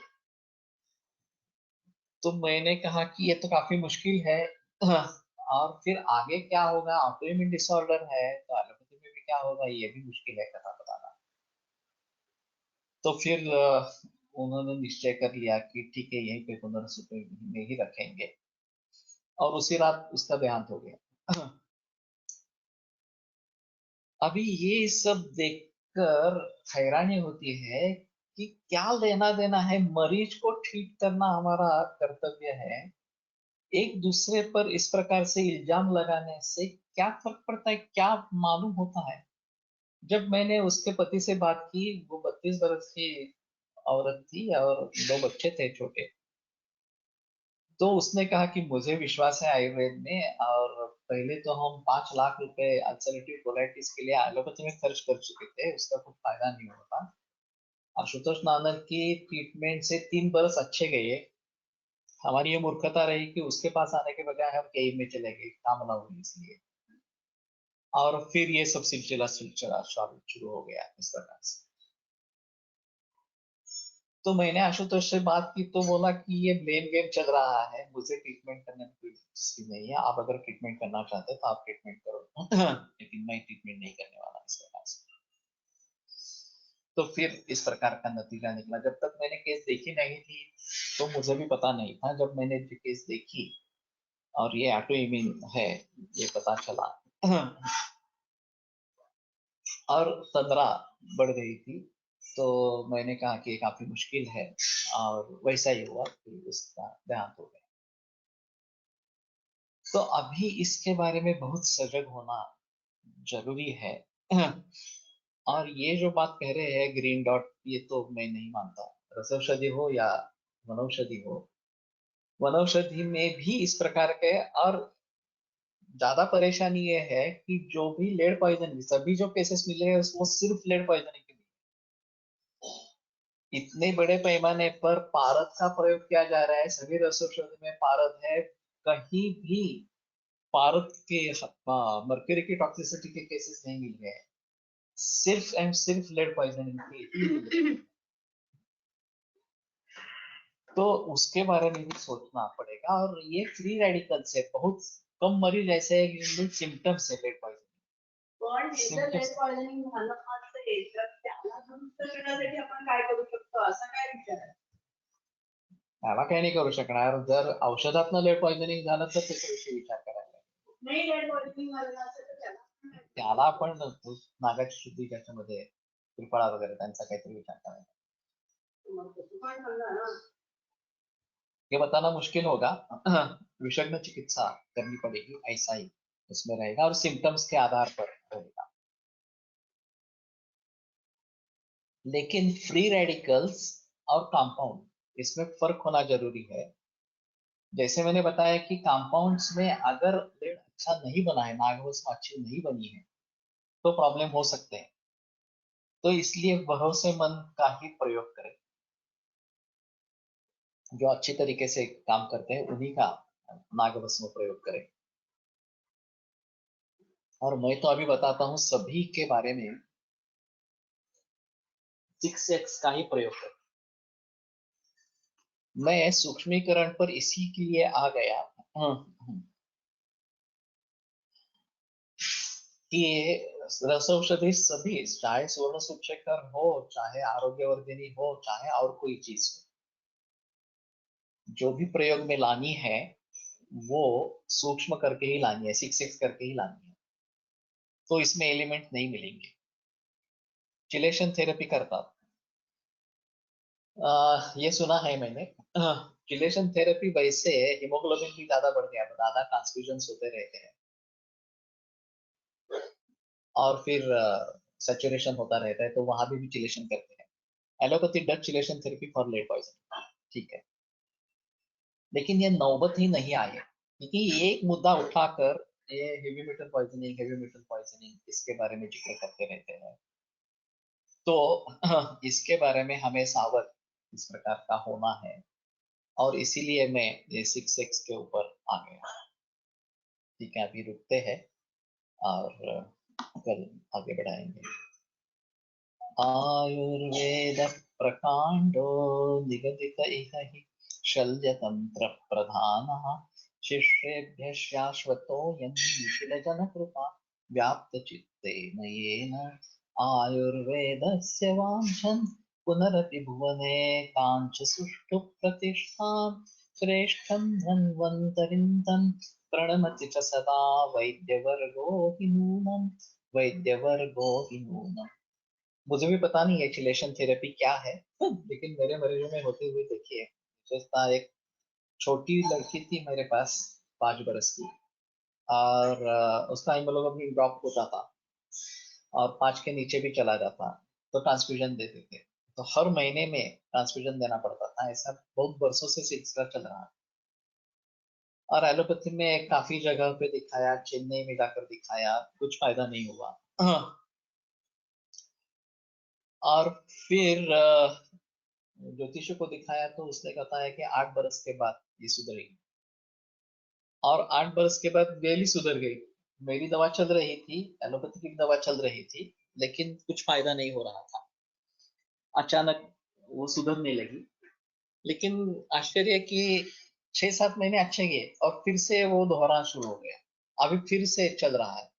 Speaker 2: मैंने कहा कि ये तो काफी मुश्किल है। और फिर आगे क्या होगा, ऑटोइम्यून डिसऑर्डर है तो एलोपैथी में भी क्या होगा ये भी मुश्किल है कथा बताना। तो फिर उन्होंने निश्चय कर लिया कि ठीक है यहीं पे पुनर्वसु में ही रखेंगे, और उसी रात उसका देहांत हो गया। अभी ये सब देखकर हैरानी होती है कि क्या लेना देना है, मरीज को ठीक करना हमारा कर्तव्य है, एक दूसरे पर इस प्रकार से इल्जाम लगाने से क्या फर्क पड़ता है, क्या मालूम होता है। जब मैंने उसके पति से बात की, वो 32 बरस की औरत थी और दो बच्चे थे छोटे। तो उसने कहा कि मुझे विश्वास है आयुर्वेद में, और पहले तो हम 5 लाख रुपए अल्सरेटिव कोलाइटिस के लिए एलोपैथी में खर्च कर चुके थे, उसका कुछ फायदा नहीं होता। आशुतोष नानक की ट्रीटमेंट से 3 बरस अच्छे गए। हमारी ये मूर्खता रही कि उसके पास आने के बजाय हम केई में चले गए, काम ना हुई इसलिए। और फिर ये सब सिलसिला सिलसिला शुरू हो गया इस प्रकार से। तो मैंने आशुतोष से बात की तो बोला कि ये ब्लेम गेम चल रहा है, मुझे ट्रीटमेंट करने में कोई दिलचस्पी नहीं है, आप अगर ट्रीटमेंट करना चाहते हैं तो आप ट्रीटमेंट करो। लेकिन मैं ट्रीटमेंट नहीं करने वाला इस प्रकार से। तो फिर इस प्रकार का नतीजा निकला। जब तक मैंने केस देखी नहीं थी तो मुझे भी पता नहीं था। जब मैंने केस देखी और ये ऑटो इम्यून है ये पता चला, और तंद्रा बढ़ गई थी, तो मैंने कहा कि ये काफी मुश्किल है, और वैसा ही हुआ कि उसका देहांत हो गया। तो अभी इसके बारे में बहुत सजग होना जरूरी है। और ये जो बात कह रहे हैं ग्रीन डॉट, ये तो मैं नहीं मानता। रसौषधि हो या वनौषधि हो, वनौषधि में भी इस प्रकार के, और ज्यादा परेशानी ये है कि जो भी लेड पॉइजनिंग, सभी जो केसेस मिले हैं वो सिर्फ लेड पॉइजनिंग के लिए। इतने बड़े पैमाने पर पारद का प्रयोग किया जा रहा है, सभी रसौषधि में पारद है, कहीं भी पारद के मर्क्यूरी की टॉक्सिसिटी के केसेस नहीं मिल रहे हैं, सिर्फ एंड सिर्फ लेड पॉइजनिंग के। तो उसके बारे में भी सोचना पड़ेगा। और ये फ्री रेडिकल्स है, बहुत कम मरीज ऐसे हैं जिनमें सिम्टम्स है लेड पॉइजनिंग।
Speaker 3: पण हे जर लेड पॉइझनिंग झालं असेल तर त्याला दुरुस्त करण्यासाठी आपण काय करू शकतो असा काय विचार आहे?
Speaker 2: त्याला काही नाही करू शकणार, जर औषधातनं लेड पॉइझनिंग झालं तर त्याच्याविषयी विचार करायला लागेल.
Speaker 3: नाही लेड पॉइझनिंग झालं असेल तर
Speaker 2: त्याला आपण नागाची शुद्धी ज्याच्यामध्ये त्रिफळा वगैरे त्यांचा काहीतरी विचार करायला. ये बताना मुश्किल होगा। विशेषज्ञ चिकित्सा करनी पड़ेगी, ऐसा ही उसमें रहेगा, और सिम्टम्स के आधार पर रहेगा। लेकिन फ्री रेडिकल्स और कंपाउंड इसमें फर्क होना जरूरी है। जैसे मैंने बताया कि कंपाउंड्स में अगर लेड अच्छा नहीं बना है, नागवस्म अच्छी नहीं बनी है, तो प्रॉब्लम हो सकते हैं। तो इसलिए भरोसेमंद का ही प्रयोग करें। जो अच्छी तरीके से काम करते हैं उन्हीं का नागभस्म प्रयोग करें। और मैं तो अभी बताता हूँ सभी के बारे में 6x का ही प्रयोग करें। मैं सूक्ष्मीकरण पर इसी के लिए आ गया कि रसौषधि सभी, चाहे स्वर्ण सूचकर हो, चाहे आरोग्यवर्धिनी हो, चाहे और कोई चीज हो, जो भी प्रयोग में लानी है वो सूक्ष्म करके ही लानी है, 6x करके ही लानी है। तो इसमें एलिमेंट नहीं मिलेंगे। चिलेशन थेरेपी करता ये सुना है मैंने। चिलेशन थेरेपी वैसे हिमोग्लोबिन भी ज्यादा बढ़ गया, ज्यादा ट्रांसफ्यूजन होते रहते हैं और फिर सैचुरेशन होता रहता है, तो वहां भी चिलेशन करते हैं। Allopathy does chelation therapy for lead poison, ठीक है। लेकिन ये नौबत ही नहीं आई है, क्योंकि एक मुद्दा उठाकर ये हेवी मेटल पॉइजनिंग इसके बारे में जिक्र करते रहते हैं। तो इसके बारे में हमें सावध इस प्रकार का होना है, और इसीलिए मैं ये 6x के ऊपर आ गया। ठीक है, अभी रुकते हैं और कल आगे बढ़ाएंगे। आयुर्वेद प्रकांडो निगदित इह हि शल्यतंत्र प्रधानः शिष्येभ्यः शाश्वतोऽयं निखिलजनकृपा व्याप्तचित्तेन येन आयुर्वेदस्य वाञ्छन् पुनरपि भुवने काञ्च सुष्ठु प्रतिष्ठां श्रेष्ठं धन्वन्तरिं तं प्रणमति च सदा वैद्यवर्गो हि नूनम्। मुझे भी पता नहीं है चिलेशन थेरेपी क्या है, लेकिन मेरे मरीजों में होते हुए देखिए। जैसा एक छोटी लड़की थी मेरे पास, 5 बरस की, और उसका हीमोग्लोबिन ड्रॉप होता था और 5 के नीचे भी चला जाता, तो ट्रांसफ्यूजन देते थे। तो हर महीने में ट्रांसफ्यूजन देना पड़ता था। ऐसा बहुत वर्षों से सिलसिला चल रहा है। और एलोपैथी में काफी जगह पे दिखाया, चेन्नई में जाकर दिखाया, कुछ फायदा नहीं हुआ। और फिर ज्योतिषी को दिखाया तो उसने कहा है कि 8 बरस के बाद ये सुधरेगी, और 8 बरस के बाद डेली सुधर गई। मेरी दवा चल रही थी, एलोपैथी की दवा चल रही थी, लेकिन कुछ फायदा नहीं हो रहा था। अचानक वो सुधरने लगी। लेकिन आश्चर्य कि 6-7 महीने अच्छे गए और फिर से वो दोहराना शुरू हो गया। अभी फिर से चल रहा है,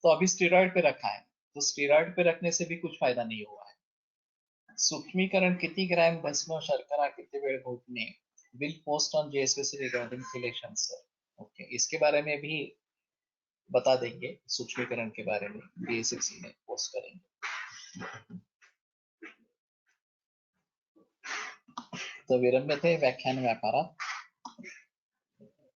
Speaker 2: तो अभी स्टेरॉइड पे रखा है। तो स्टेरॉइड पे रखने से भी कुछ फायदा नहीं हुआ है। सूक्ष्मीकरण कितनी ग्राम भस्म शर्करा कितने वेळ घोटने will post on JSPC regarding chelation sir. Okay, इसके बारे में भी बता देंगे, सूक्ष्मीकरण के बारे में बीएसएससी में पोस्ट करेंगे। तो विरम्यते व्याख्यान व्यापारात्